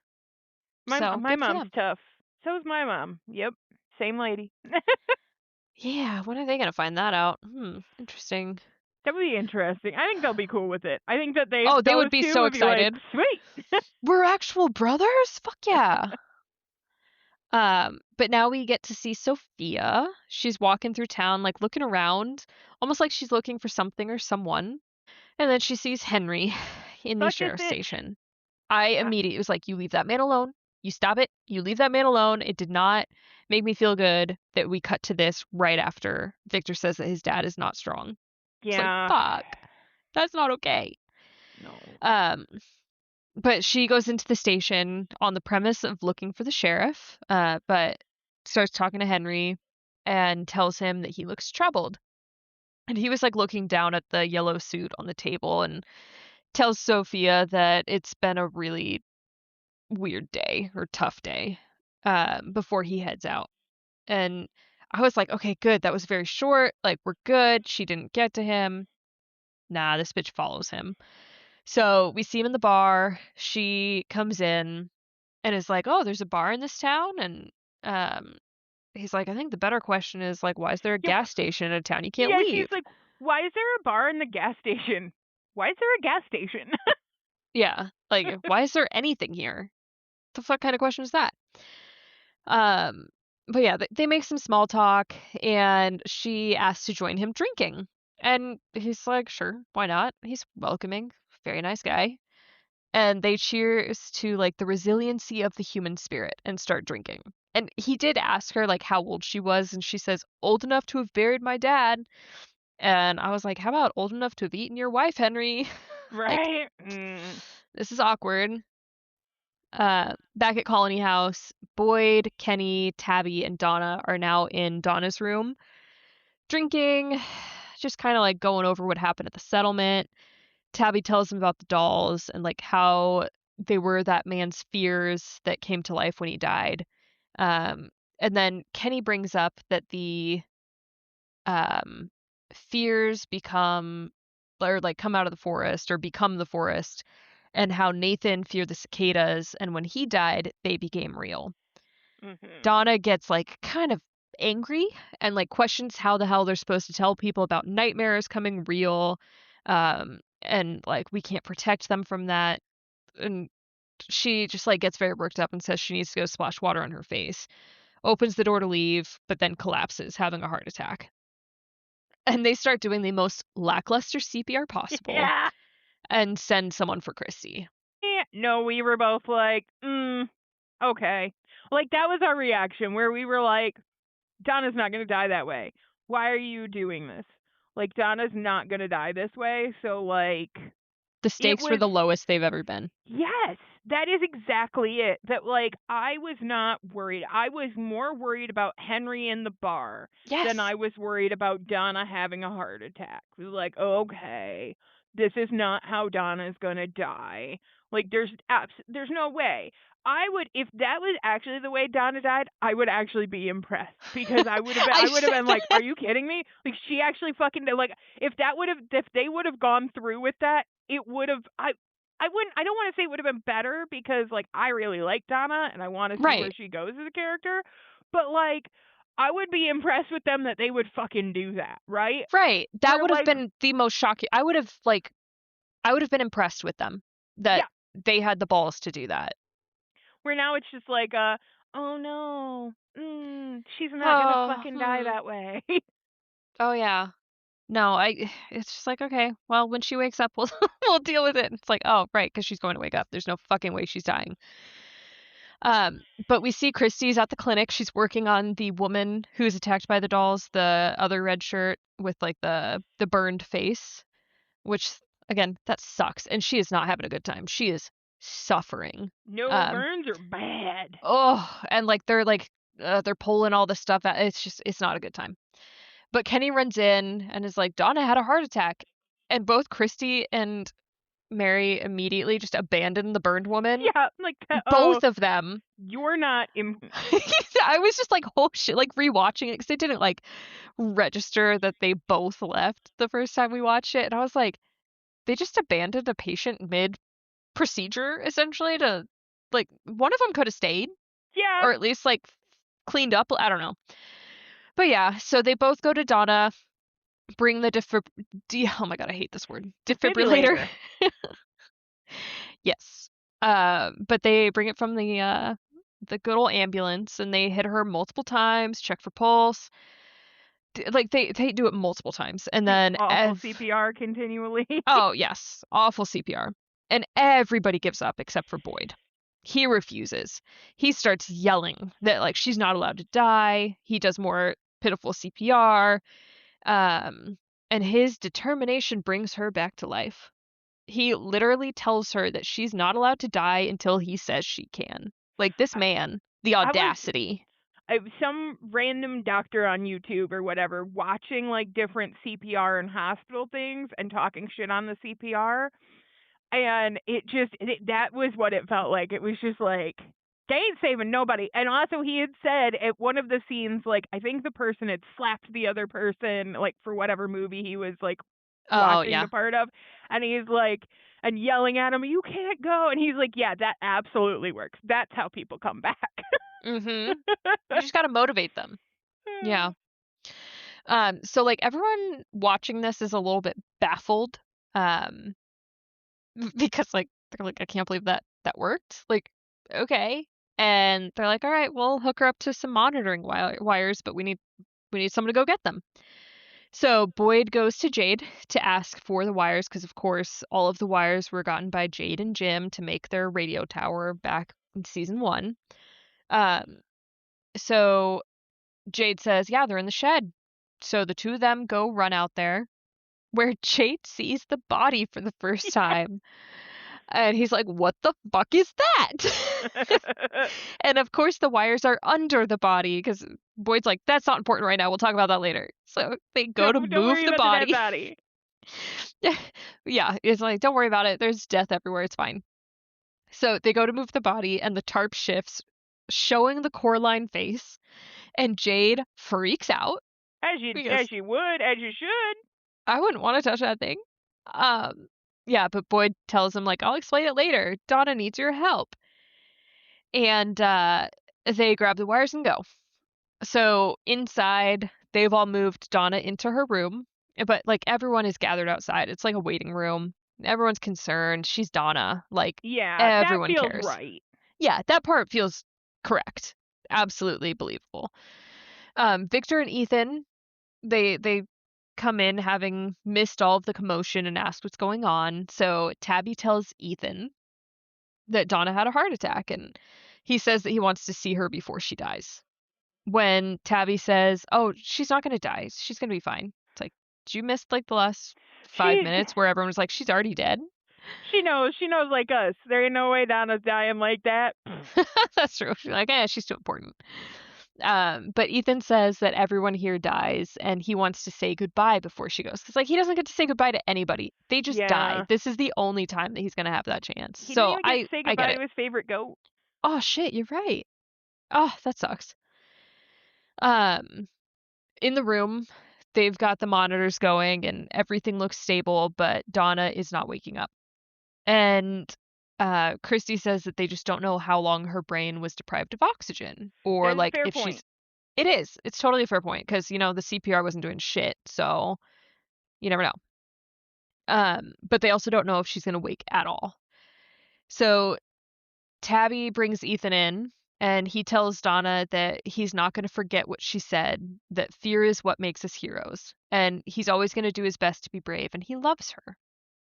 So My good for mom's them. tough. So's my mom. Yep. Same lady. Yeah, when are they gonna find that out? Interesting. That would be interesting. I think they'll be cool with it. I think that Oh, they would those be two so would be like, excited. sweet. We're actual brothers? Fuck yeah. But now we get to see Sophia. She's walking through town, like looking around, almost like she's looking for something or someone. And then she sees Henry in the Such a sheriff's bitch. station. I immediately was like, you leave that man alone. You stop it. You leave that man alone. It did not make me feel good that we cut to this right after Victor says that his dad is not strong. It's like, Yeah. fuck. That's not okay. No. Um, but she goes into the station on the premise of looking for the sheriff, but starts talking to Henry and tells him that he looks troubled. And he was like looking down at the yellow suit on the table and tells Sophia that it's been a really weird day or tough day before he heads out. And I was like, okay, good. That was very short. Like, we're good. She didn't get to him. Nah, this bitch follows him. So we see him in the bar. She comes in and is like, oh, there's a bar in this town. And um, he's like, I think the better question is, like, why is there a Yep. gas station in a town you can't Yeah, she's leave? like, why is there a bar in the gas station? Why is there a gas station? Yeah. Like, why is there anything here? The fuck kind of question is that? Um, but yeah, they make some small talk, and she asks to join him drinking. And he's like, sure, why not? He's welcoming, very nice guy. And they cheers to like the resiliency of the human spirit and start drinking. And he did ask her like how old she was, and she says, old enough to have buried my dad. And I was like, how about old enough to have eaten your wife, Henry? Like, Right? this is awkward. Back at Colony House, Boyd, Kenny, Tabby, and Donna are now in Donna's room drinking, just kind of like going over what happened at the settlement. Tabby tells them about the dolls and like how they were that man's fears that came to life when he died. Um, and then Kenny brings up that the um, fears become or like come out of the forest or become the forest, and how Nathan feared the cicadas, and when he died, they became real. Mm-hmm. Donna gets like kind of angry and like questions how the hell they're supposed to tell people about nightmares coming real, and like we can't protect them from that. And she just like gets very worked up and says she needs to go splash water on her face, opens the door to leave, but then collapses, having a heart attack. And they start doing the most lackluster CPR possible Yeah. and send someone for Christy. No, we were both like, okay. Like, that was our reaction, where we were like, Donna's not going to die that way. Why are you doing this? Like, Donna's not going to die this way. So, like, The it stakes were was, the lowest they've ever been. yes, that is exactly it. That, like, I was not worried. I was more worried about Henry in the bar than Yes. I was worried about Donna having a heart attack. It was like, okay, this is not how Donna's going to die. Like, there's no way. I would, if that was actually the way Donna died, I would actually be impressed, because I would have been, I I would have said been like, are you kidding me? Like, she actually fucking did. Like, if they would have gone through with that, it would have, I don't want to say it would have been better, because like I really like Donna and I want to see where right. she goes as a character, but like I would be impressed with them that they would fucking do that, right? Right. That Where would have like, been the most shocking. I would have been impressed with them that yeah, they had the balls to do that. where now it's just like oh no, she's not gonna Oh, fucking die that way. oh yeah. No, it's just like, okay, well, when she wakes up, we'll we'll deal with it. It's like, oh, right, because she's going to wake up. There's no fucking way she's dying. But we see Christy's at the clinic. She's working on the woman who's attacked by the dolls, the other red shirt with like the burned face, which again, that sucks. And she is not having a good time. She is suffering. No, Um, burns are bad. oh, and like they're pulling all this stuff out. It's not a good time. But Kenny runs in and is like, Donna had a heart attack. And both Christy and Mary immediately just abandon the burned woman. Yeah, like oh, Both of them. you're not I was just like, oh shit, like rewatching it because it didn't like register that they both left the first time we watched it. And I was like, they just abandoned a patient mid procedure essentially to like one of them could have stayed yeah, or at least like cleaned up. I don't know. But yeah, so they both go to Donna, bring the oh my god, I hate this word. Defibrillator. defibrillator. Yes. But they bring it from the good old ambulance and they hit her multiple times, check for pulse. Like they do it multiple times. And Do then awful CPR continually. oh, yes, awful CPR. And everybody gives up except for Boyd. He refuses. He starts yelling that like she's not allowed to die. He does more pitiful CPR. And his determination brings her back to life. He literally tells her that she's not allowed to die until he says she can. Like this man, the I was audacity. some random doctor on YouTube or whatever watching like different CPR and hospital things and talking shit on the CPR, and that was what it felt like. It was just like, They ain't saving nobody. And also, he had said at one of the scenes, like, I think the person had slapped the other person, like, for whatever movie he was, like, Oh, watching yeah. the part of. And he's like, and yelling at him, you can't go. And he's like, yeah, that absolutely works. That's how people come back. Mm-hmm. You just got to motivate them. Yeah. So like everyone watching this is a little bit baffled, um, because like they're like, I can't believe that worked. Like, okay. And they're like, all right, we'll hook her up to some monitoring wires, but we need someone to go get them. So Boyd goes to Jade to ask for the wires because, of course, all of the wires were gotten by Jade and Jim to make their radio tower back in season 1. So Jade says, yeah, they're in the shed. So the two of them go run out there where Jade sees the body for the first time. And he's like, what the fuck is that? And of course the wires are under the body because Boyd's like, that's not important right now. We'll talk about that later. So they go to Don't move worry the about body. the dead body. Yeah, it's like, don't worry about it. There's death everywhere. It's fine. So they go to move the body and the tarp shifts, showing the Coraline face. And Jade freaks out. As you would, as you should. I wouldn't want to touch that thing. Yeah, but Boyd tells him, like, I'll explain it later. Donna needs your help. And they grab the wires and go. So inside, they've all moved Donna into her room, but like everyone is gathered outside. It's like a waiting room. Everyone's concerned. She's Donna. Like, Yeah, everyone that feels cares. right. Yeah, that part feels correct. Absolutely believable. Victor and Ethan, they come in having missed all of the commotion and ask what's going on. So Tabby tells Ethan that Donna had a heart attack, and he says that he wants to see her before she dies. When Tabby says, oh, she's not going to die. She's going to be fine. It's like, did you miss like the last 5 minutes where everyone was like, she's already dead? She knows like us. There ain't no way Donna's dying like that. That's true. She's like, she's too important. But Ethan says that everyone here dies and he wants to say goodbye before she goes. Because like he doesn't get to say goodbye to anybody. They just die. This is the only time that he's going to have that chance. He so didn't even get to say I goodbye get to it. his favorite goat. Oh shit, you're right. Oh, that sucks. In the room, they've got the monitors going and everything looks stable, but Donna is not waking up. And Christy says that they just don't know how long her brain was deprived of oxygen, or That's like a fair if point. It is. It's totally a fair point because the CPR wasn't doing shit, so you never know. But they also don't know if she's gonna wake at all. So Tabby brings Ethan in, and he tells Donna that he's not gonna forget what she said. That fear is what makes us heroes, and he's always gonna do his best to be brave, and he loves her.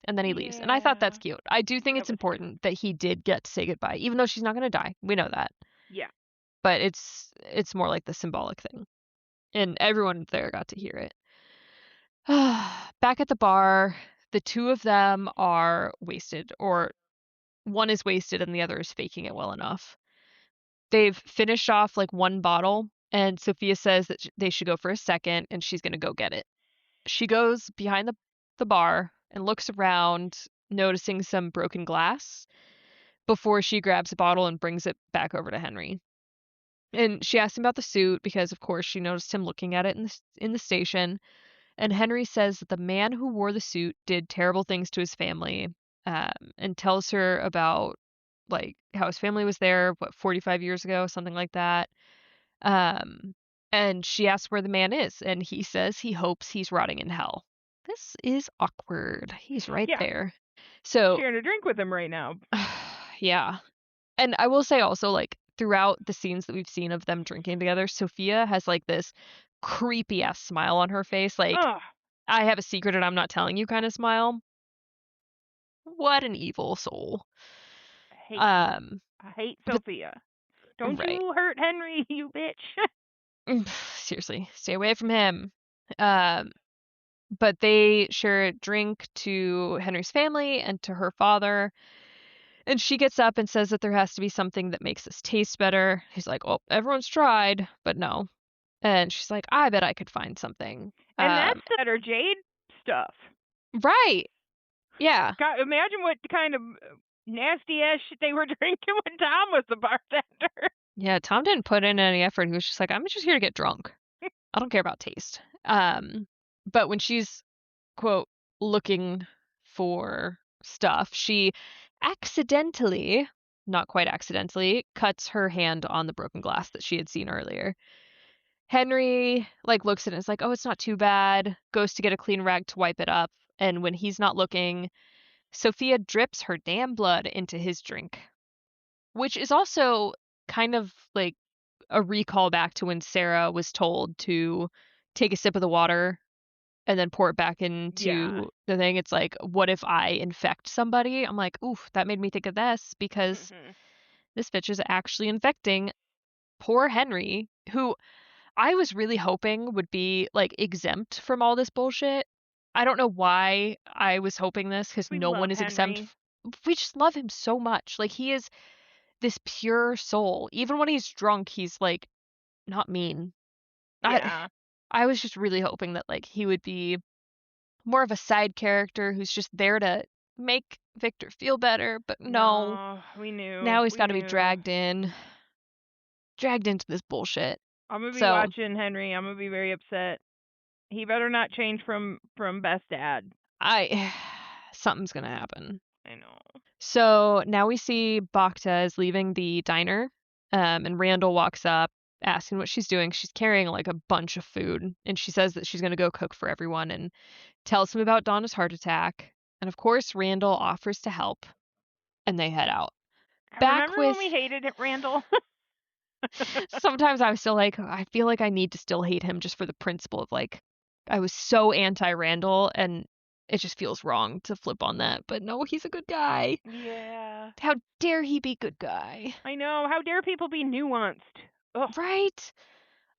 And then he leaves. And I thought that's cute. I do think it's important that he did get to say goodbye, even though she's not going to die. We know that. Yeah. But it's more like the symbolic thing. And everyone there got to hear it. Back at the bar, the two of them are wasted, or one is wasted and the other is faking it well enough. They've finished off like one bottle, and Sophia says that they should go for a second, and she's going to go get it. She goes behind the bar and looks around, noticing some broken glass before she grabs a bottle and brings it back over to Henry. And she asks him about the suit because, of course, she noticed him looking at it in the station. And Henry says that the man who wore the suit did terrible things to his family, and tells her about like how his family was there, 45 years ago, something like that. And she asks where the man is, and he says he hopes he's rotting in hell. This is awkward. He's right there. So sharing a drink with him right now. Yeah. And I will say also, like, throughout the scenes that we've seen of them drinking together, Sophia has like this creepy ass smile on her face, like, I have a secret and I'm not telling you kind of smile. What an evil soul. I hate Sophia. Don't you hurt Henry, you bitch. Seriously, stay away from him. But they share a drink to Henry's family and to her father. And she gets up and says that there has to be something that makes this taste better. He's like, well, everyone's tried, but no. And she's like, I bet I could find something. And that's better Jade stuff. Right. Yeah. God, imagine what kind of nasty ass shit they were drinking when Tom was the bartender. Yeah, Tom didn't put in any effort. He was just like, I'm just here to get drunk. I don't care about taste. But when she's, quote, looking for stuff, she accidentally, not quite accidentally, cuts her hand on the broken glass that she had seen earlier. Henry, like, looks at it and is like, oh, it's not too bad, goes to get a clean rag to wipe it up, and when he's not looking, Sophia drips her damn blood into his drink, which is also kind of like a recall back to when Sarah was told to take a sip of the water and then pour it back into the thing. It's like, what if I infect somebody? I'm like, oof, that made me think of this because this bitch is actually infecting poor Henry, who I was really hoping would be like exempt from all this bullshit. I don't know why I was hoping this because We no love one is exempt. Henry. We just love him so much. Like, he is this pure soul. Even when he's drunk, he's like not mean. Yeah. I was just really hoping that like he would be more of a side character who's just there to make Victor feel better, but no. We knew. Now he's We got to be knew. dragged into this bullshit. I'm gonna be So watching Henry. I'm gonna be very upset. He better not change from best dad. something's gonna happen. I know. So now we see Bacta is leaving the diner, and Randall walks up asking what she's doing. She's carrying like a bunch of food, and she says that she's gonna go cook for everyone and tells him about Donna's heart attack. And of course, Randall offers to help, and they head out. Back Remember with when we hated it, Randall? sometimes I'm still like, I feel like I need to still hate him just for the principle of like, I was so anti-Randall and it just feels wrong to flip on that. But no, he's a good guy. Yeah. How dare he be good guy? I know. How dare people be nuanced? Ugh. Right?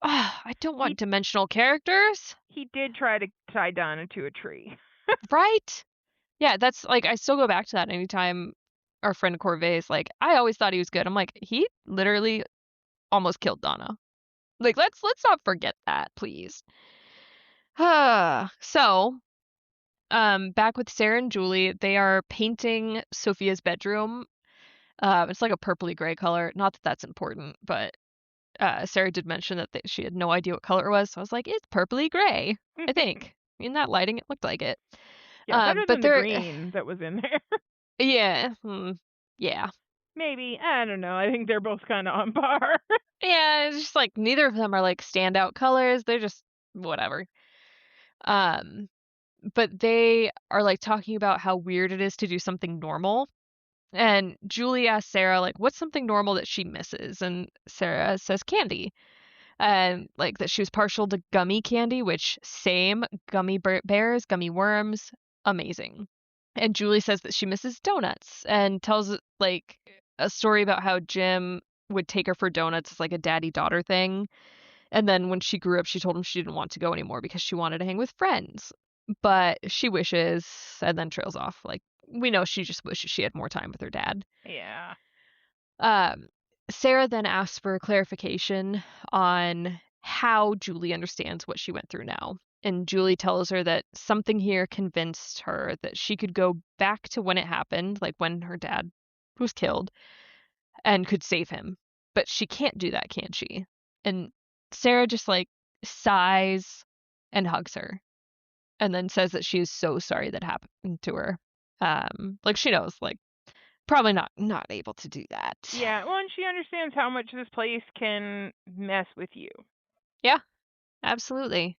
I don't want dimensional characters. He did try to tie Donna to a tree. Right? Yeah, that's like, I still go back to that anytime our friend Corvée is like, I always thought he was good. I'm like, he literally almost killed Donna. Like, let's not forget that, please. So, back with Sarah and Julie, they are painting Sophia's bedroom. It's like a purpley gray color. Not that that's important, but Sarah did mention that she had no idea what color it was. So I was like, it's purpley gray, I think. In that lighting, it looked like it. Yeah, better but than the green that was in there. Yeah. Yeah. Maybe. I don't know. I think they're both kind of on par. Yeah, it's just like neither of them are like standout colors. They're just whatever. But they are like talking about how weird it is to do something normal. And Julie asks Sarah, like, what's something normal that she misses? And Sarah says candy. And like that she was partial to gummy candy, which same gummy bears, gummy worms, amazing. And Julie says that she misses donuts and tells like a story about how Jim would take her for donuts as like a daddy-daughter thing. And then when she grew up, she told him she didn't want to go anymore because she wanted to hang with friends. But she wishes and then trails off. Like, we know she just wishes she had more time with her dad. Yeah. Sarah then asks for clarification on how Julie understands what she went through now. And Julie tells her that something here convinced her that she could go back to when it happened, like when her dad was killed, and could save him. But she can't do that, can she? And Sarah just like sighs and hugs her and then says that she is so sorry that happened to her. Like she knows, like probably not able to do that. Yeah, well, and she understands how much this place can mess with you. Yeah, absolutely.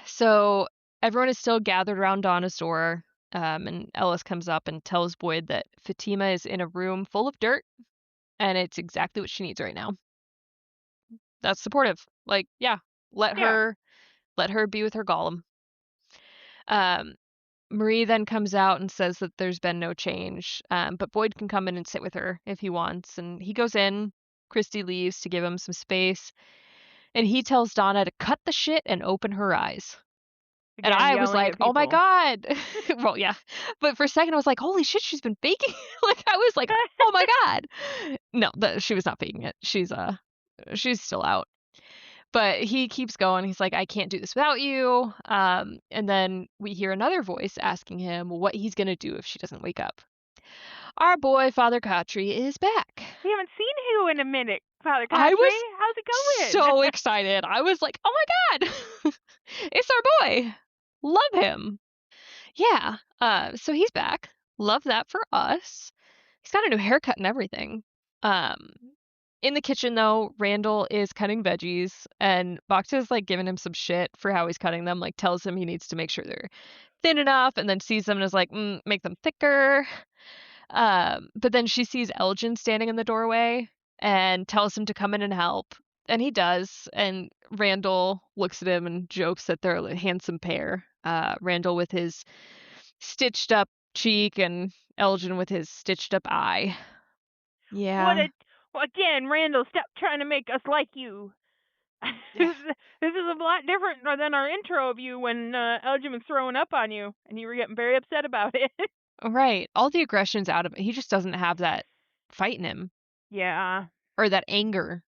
So everyone is still gathered around Donna's door, and Ellis comes up and tells Boyd that Fatima is in a room full of dirt, and it's exactly what she needs right now. That's supportive. Like, yeah, let her be with her golem. Marie then comes out and says that there's been no change, but Boyd can come in and sit with her if he wants, and he goes in. Christy leaves to give him some space, and he tells Donna to cut the shit and open her eyes. Again, and I was like, oh my God. Well, yeah. But for a second, I was like, holy shit, she's been faking. Like, I was like, oh my God. No, she was not faking it. She's still out. But he keeps going. He's like, I can't do this without you. And then we hear another voice asking him what he's going to do if she doesn't wake up. Our boy, Father Khatri, is back. We haven't seen you in a minute, Father I Khatri. was How's it going? so excited. I was like, oh my God, it's our boy. Love him. Yeah. So he's back. Love that for us. He's got a new haircut and everything. Um, in the kitchen though, Randall is cutting veggies and Baccha's like giving him some shit for how he's cutting them, like tells him he needs to make sure they're thin enough and then sees them and is like, make them thicker. But then she sees Elgin standing in the doorway and tells him to come in and help. And he does. And Randall looks at him and jokes that they're a handsome pair. Randall with his stitched up cheek and Elgin with his stitched up eye. Yeah. Well, again, Randall, stop trying to make us like you. this is a lot different than our intro of you when Elgin was throwing up on you and you were getting very upset about it. Right. All the aggression's out of it. He just doesn't have that fight in him Yeah. or that anger.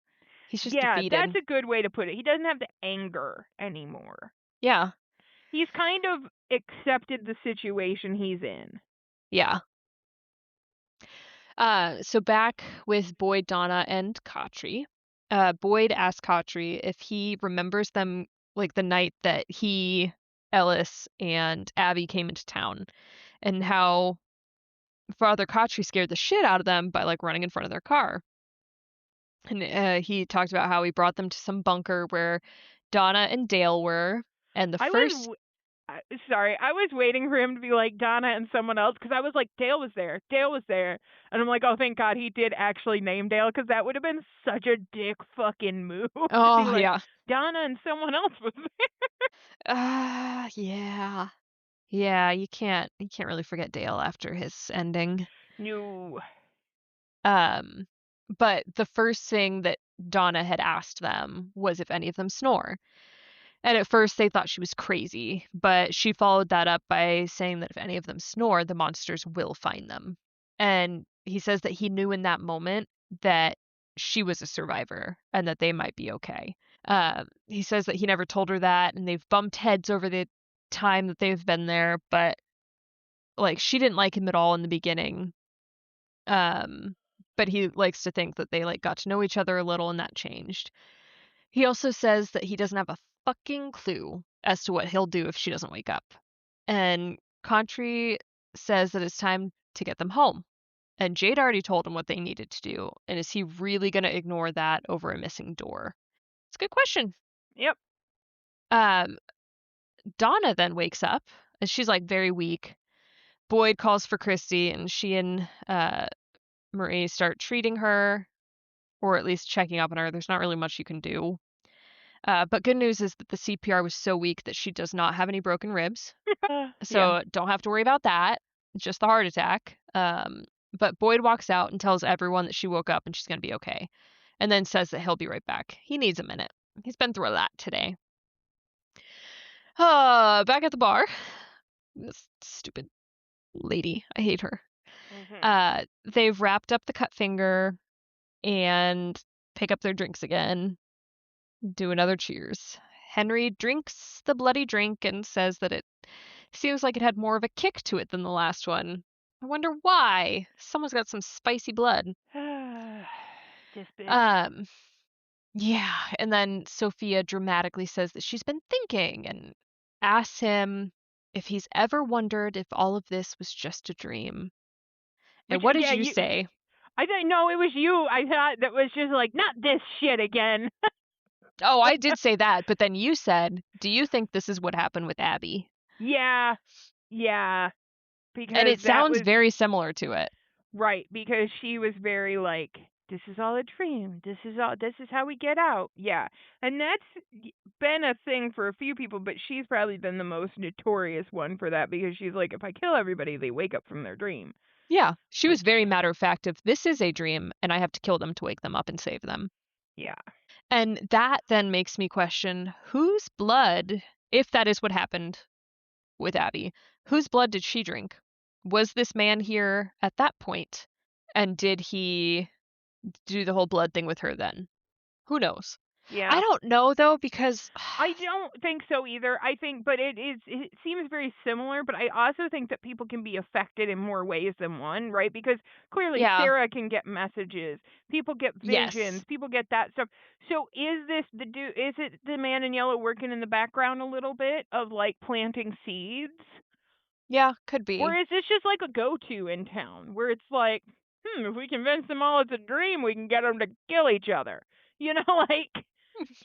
He's just Yeah, defeated. that's a good way to put it. He doesn't have the anger anymore. Yeah. He's kind of accepted the situation he's in. Yeah. So back with Boyd, Donna, and Khatri. Boyd asks Khatri if he remembers them like the night that he, Ellis, and Abby came into town, and how Father Khatri scared the shit out of them by like running in front of their car. And he talked about how he brought them to some bunker where Donna and Dale were, and the first. Sorry, I was waiting for him to be like Donna and someone else because I was like, Dale was there. And I'm like, oh, thank God he did actually name Dale because that would have been such a dick fucking move. Oh, to be like, yeah. Donna and someone else was there. Yeah. Yeah, you can't really forget Dale after his ending. No. But the first thing that Donna had asked them was if any of them snore. And at first they thought she was crazy, but she followed that up by saying that if any of them snore, the monsters will find them. And he says that he knew in that moment that she was a survivor and that they might be okay. He says that he never told her that, and they've bumped heads over the time that they've been there, but like she didn't like him at all in the beginning. But he likes to think that they like got to know each other a little and that changed. He also says that he doesn't have a fucking clue as to what he'll do if she doesn't wake up. And Contry says that it's time to get them home. And Jade already told him what they needed to do. And is he really going to ignore that over a missing door? It's a good question. Yep. Donna then wakes up and she's like very weak. Boyd calls for Christy and she and Marie start treating her, or at least checking up on her. There's not really much you can do. But good news is that the CPR was so weak that she does not have any broken ribs. So don't have to worry about that. Just the heart attack. But Boyd walks out and tells everyone that she woke up and she's going to be okay. And then says that he'll be right back. He needs a minute. He's been through a lot today. Back at the bar. This stupid lady. I hate her. Mm-hmm. They've wrapped up the cut finger and pick up their drinks again. Do another cheers. Henry drinks the bloody drink and says that it seems like it had more of a kick to it than the last one. I wonder why. Someone's got some spicy blood. This bitch. Yeah, and then Sophia dramatically says that she's been thinking and asks him if he's ever wondered if all of this was just a dream. And what did you say? I didn't know it was you. I thought that was just like, not this shit again. Oh, I did say that, but then you said, do you think this is what happened with Abby? Yeah. Because and it sounds very similar to it. Right, because she was very like, this is all a dream. This is how we get out. Yeah. And that's been a thing for a few people, but she's probably been the most notorious one for that because she's like, if I kill everybody, they wake up from their dream. Yeah. She was very matter of fact of this is a dream and I have to kill them to wake them up and save them. Yeah. And that then makes me question whose blood, if that is what happened with Abby, whose blood did she drink? Was this man here at that point? And did he do the whole blood thing with her then? Who knows? Yeah. I don't know though, because I don't think so either. I think, but it seems very similar, but I also think that people can be affected in more ways than one, right? Because clearly yeah, Sarah can get messages, people get yes, visions, people get that stuff. So is this is it the man in yellow working in the background a little bit of like planting seeds? yeah, could Or be. is this just like a go-to in town where it's like, if we convince them all it's a dream, we can get them to kill each other. You know, like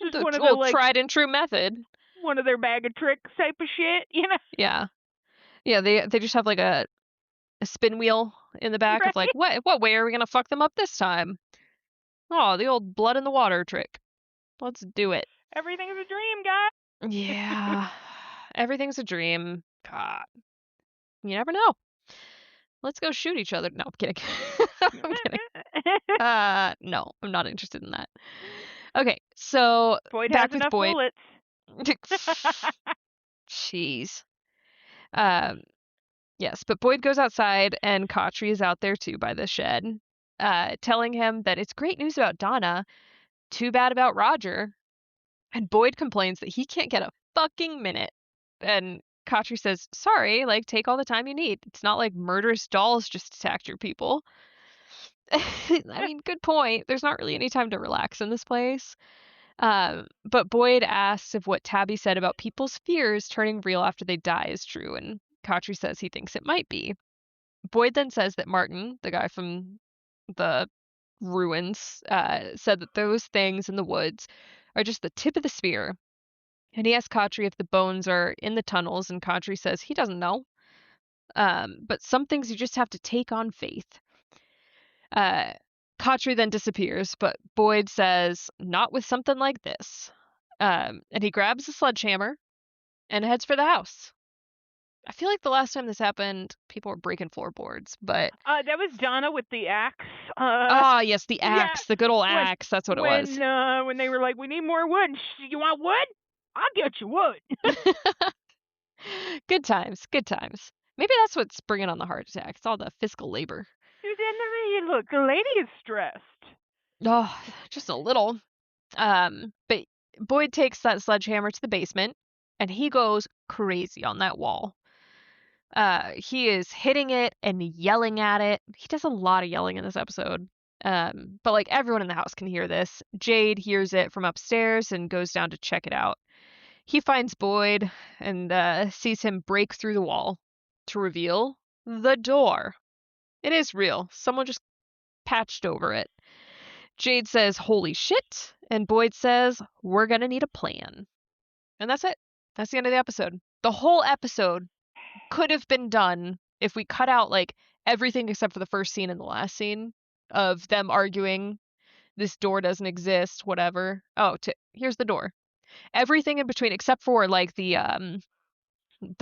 just The one of the old like tried and true method. one of their bag of tricks type of shit, you know? Yeah, yeah. They just have like a spin wheel in the back of like, Right? what way are we gonna fuck them up this time? Oh, the old blood in the water trick. Let's do it. Everything's a dream, guys. Yeah, everything's a dream. God, you never know. Let's go shoot each other. No, I'm kidding. I'm kidding. No, I'm not interested in that. Okay, so Boyd has back with enough Boyd. bullets. Jeez. Um, yes, but Boyd goes outside and Kotri is out there too by the shed, telling him that it's great news about Donna, too bad about Roger. And Boyd complains that he can't get a fucking minute. And Kotri says, sorry, like, take all the time you need. It's not like murderous dolls just attacked your people. I mean, good point. There's not really any time to relax in this place. But Boyd asks if what Tabby said about people's fears turning real after they die is true, and Kotri says he thinks it might be. Boyd then says that Martin, the guy from the ruins, said that those things in the woods are just the tip of the spear. And he asks Kotri if the bones are in the tunnels, and Kotri says he doesn't know. But some things you just have to take on faith. Uh, Kotri then disappears, but Boyd says, not with something like this. And he grabs a sledgehammer and heads for the house. I feel like the last time this happened, people were breaking floorboards, but That was Donna with the axe. yes, the Yeah, axe, the good old when axe. That's what it was. when they were like, we need more wood. You want wood? I'll get you wood. Good times, good times. Maybe that's what's bringing on the heart attack. It's all the physical labor. Susan, look, the lady is stressed. Oh, just a little. But Boyd takes that sledgehammer to the basement, and he goes crazy on that wall. He is hitting it and yelling at it. He does a lot of yelling in this episode. But like everyone in the house can hear this. Jade hears it from upstairs and goes down to check it out. He finds Boyd and sees him break through the wall to reveal the door. It is real. Someone just patched over it. Jade says, holy shit. And Boyd says, we're going to need a plan. And that's it. That's the end of the episode. The whole episode could have been done if we cut out like everything except for the first scene and the last scene of them arguing. This door doesn't exist, whatever. Oh, here's the door. Everything in between except for like the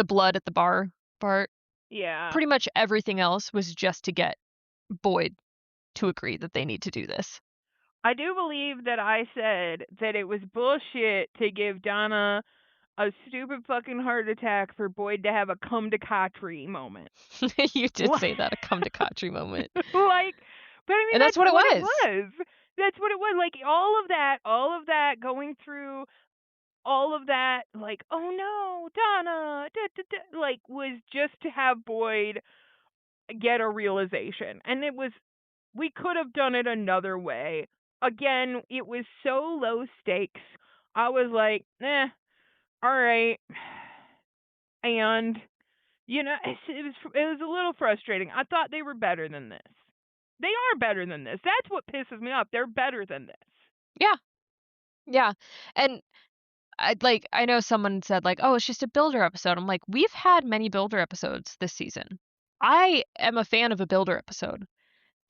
blood at the bar part. Yeah. Pretty much everything else was just to get Boyd to agree that they need to do this. I do believe that I said that it was bullshit to give Donna a stupid fucking heart attack for Boyd to have a come to Kotri moment. You did say that, a come to Kotri moment. Like, but I mean, And that's what it was. That's what it was. Like all of that going through all of that, like, oh no, Donna, like, was just to have Boyd get a realization. And we could have done it another way. Again, it was so low stakes. I was like, all right. And, it was a little frustrating. I thought they were better than this. They are better than this. That's what pisses me off. They're better than this. Yeah. Yeah. And I know someone said like, oh, it's just a builder episode. I'm like, we've had many builder episodes this season. I am a fan of a builder episode.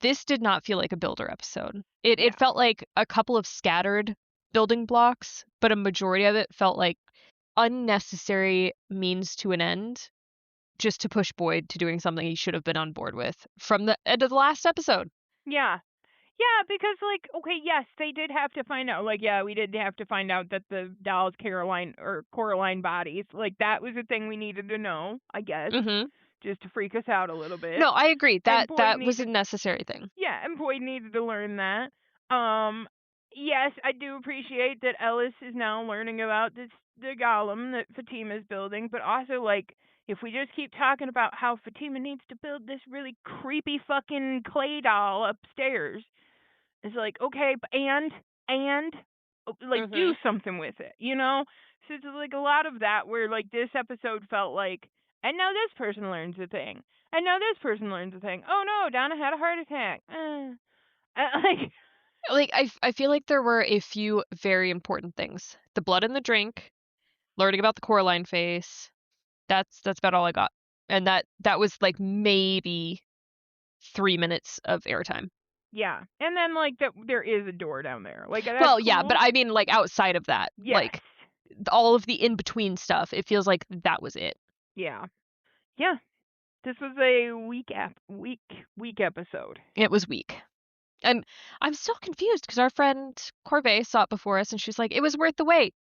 This did not feel like a builder episode. It felt like a couple of scattered building blocks, but a majority of it felt like unnecessary means to an end just to push Boyd to doing something he should have been on board with from the end of the last episode. Yeah. Yeah, because, like, okay, yes, they did have to find out. Like, yeah, we did have to find out that the doll's Coraline bodies. Like, that was a thing we needed to know, I guess, Mm-hmm. just to freak us out a little bit. No, I agree. That Boyd was a needed, necessary thing. yeah, and Boyd needed to learn that. yes, I do appreciate that Ellis is now learning about the golem that Fatima's building, but also like if we just keep talking about how Fatima needs to build this really creepy fucking clay doll upstairs, it's like okay, and like do Mhm. something with it, you know? So it's like a lot of that where like this episode felt like, and now this person learns a thing, and now this person learns a thing. Oh no, Donna had a heart attack. Like Like I feel like there were a few very important things. The blood in the drink, learning about the Coraline face. That's about all I got. And that was like maybe 3 minutes of airtime. yeah, and then like that there is a door down there. Like that's Well, yeah, but cool. I mean like outside of that, Yes. like all of the in between stuff, it feels like that was it. Yeah. Yeah. This was a week episode. It was weak. And I'm still confused because our friend Corvée saw it before us and she's like, it was worth the wait.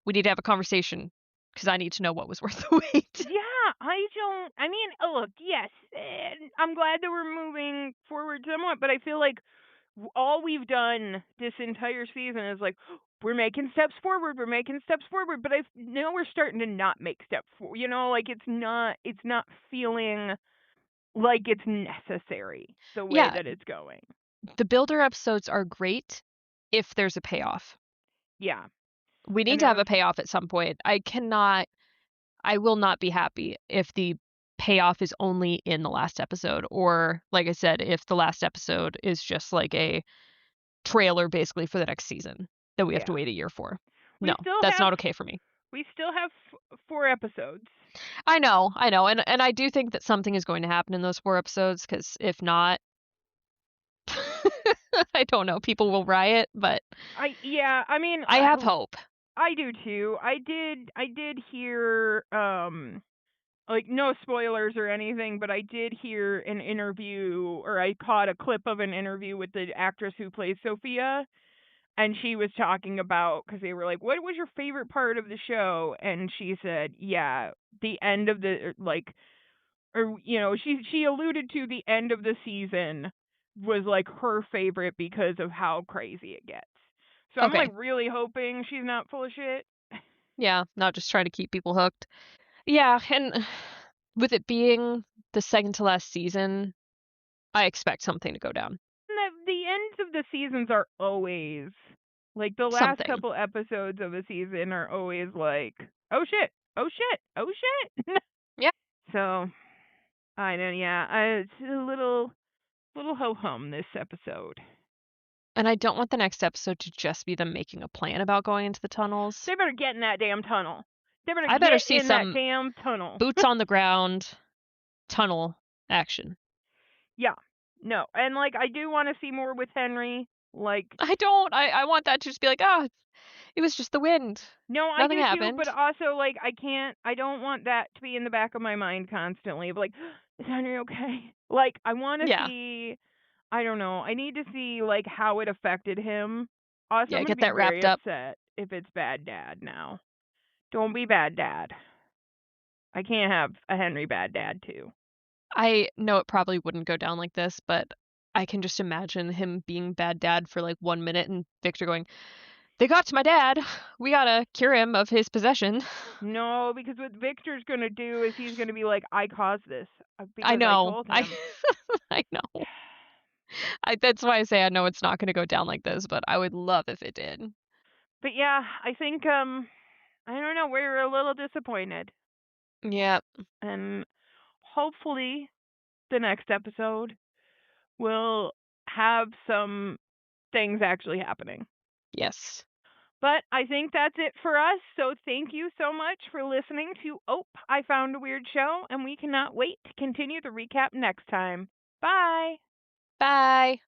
We need to have a conversation because I need to know what was worth the wait. Yeah, I don't. I mean, look, yes, I'm glad that we're moving forward somewhat, but I feel like all we've done this entire season is like we're making steps forward, we're making steps forward, but I know we're starting to not make steps forward. You know, like it's not feeling like it's necessary the way Yeah, that it's going. the builder episodes are great if there's a payoff. Yeah, We need and to it have a was payoff at some point. I will not be happy if the payoff is only in the last episode, or like I said, if the last episode is just like a trailer basically for the next season that we have to yeah. wait a year for. We No, still that's have not okay for me. we still have 4 episodes. I know, and I do think that something is going to happen in those 4 episodes because if not, I don't know, people will riot, but I mean I have hope. I do too. I did hear like no spoilers or anything, but I did hear an interview or I caught a clip of an interview with the actress who plays Sophia, and she was talking about cuz they were like what was your favorite part of the show, and she said, "Yeah, the end of the like or she alluded to the end of the season was like her favorite because of how crazy it gets." So I'm like Okay. really hoping she's not full of shit. Yeah, not just trying to keep people hooked. Yeah, and with it being the second to last season, I expect something to go down. The ends of the seasons are always like the last Something. couple episodes of a season are always like, oh shit, oh shit, oh shit. Yeah. So I know, yeah, it's a little ho hum this episode. And I don't want the next episode to just be them making a plan about going into the tunnels. They better get in that damn tunnel. They better I better get see in that some damn tunnel. boots on the ground tunnel action. Yeah, no, and like I do want to see more with Henry. Like, I don't. I want that to just be like, ah, it was just the wind. no, I Nothing do too, but happened. also like I can't. I don't want that to be in the back of my mind constantly. Of like, is Henry okay? Like, I want to Yeah. see. I don't know. I need to see like how it affected him. Also, Yeah, I'm gonna get be that very wrapped up. upset if it's bad dad now. Don't be bad dad. I can't have a Henry bad dad too. I know it probably wouldn't go down like this, but I can just imagine him being bad dad for like 1 minute and Victor going, they got to my dad. We gotta cure him of his possession. No, because what Victor's gonna do is he's gonna be like, I caused this I because I know. told I him. I know. That's why I say I know it's not gonna go down like this, but I would love if it did. But yeah, I think I don't know, we're a little disappointed. Yeah. And hopefully the next episode will have some things actually happening. Yes. But I think that's it for us. So thank you so much for listening to I Found a Weird Show, and we cannot wait to continue the recap next time. Bye. Bye.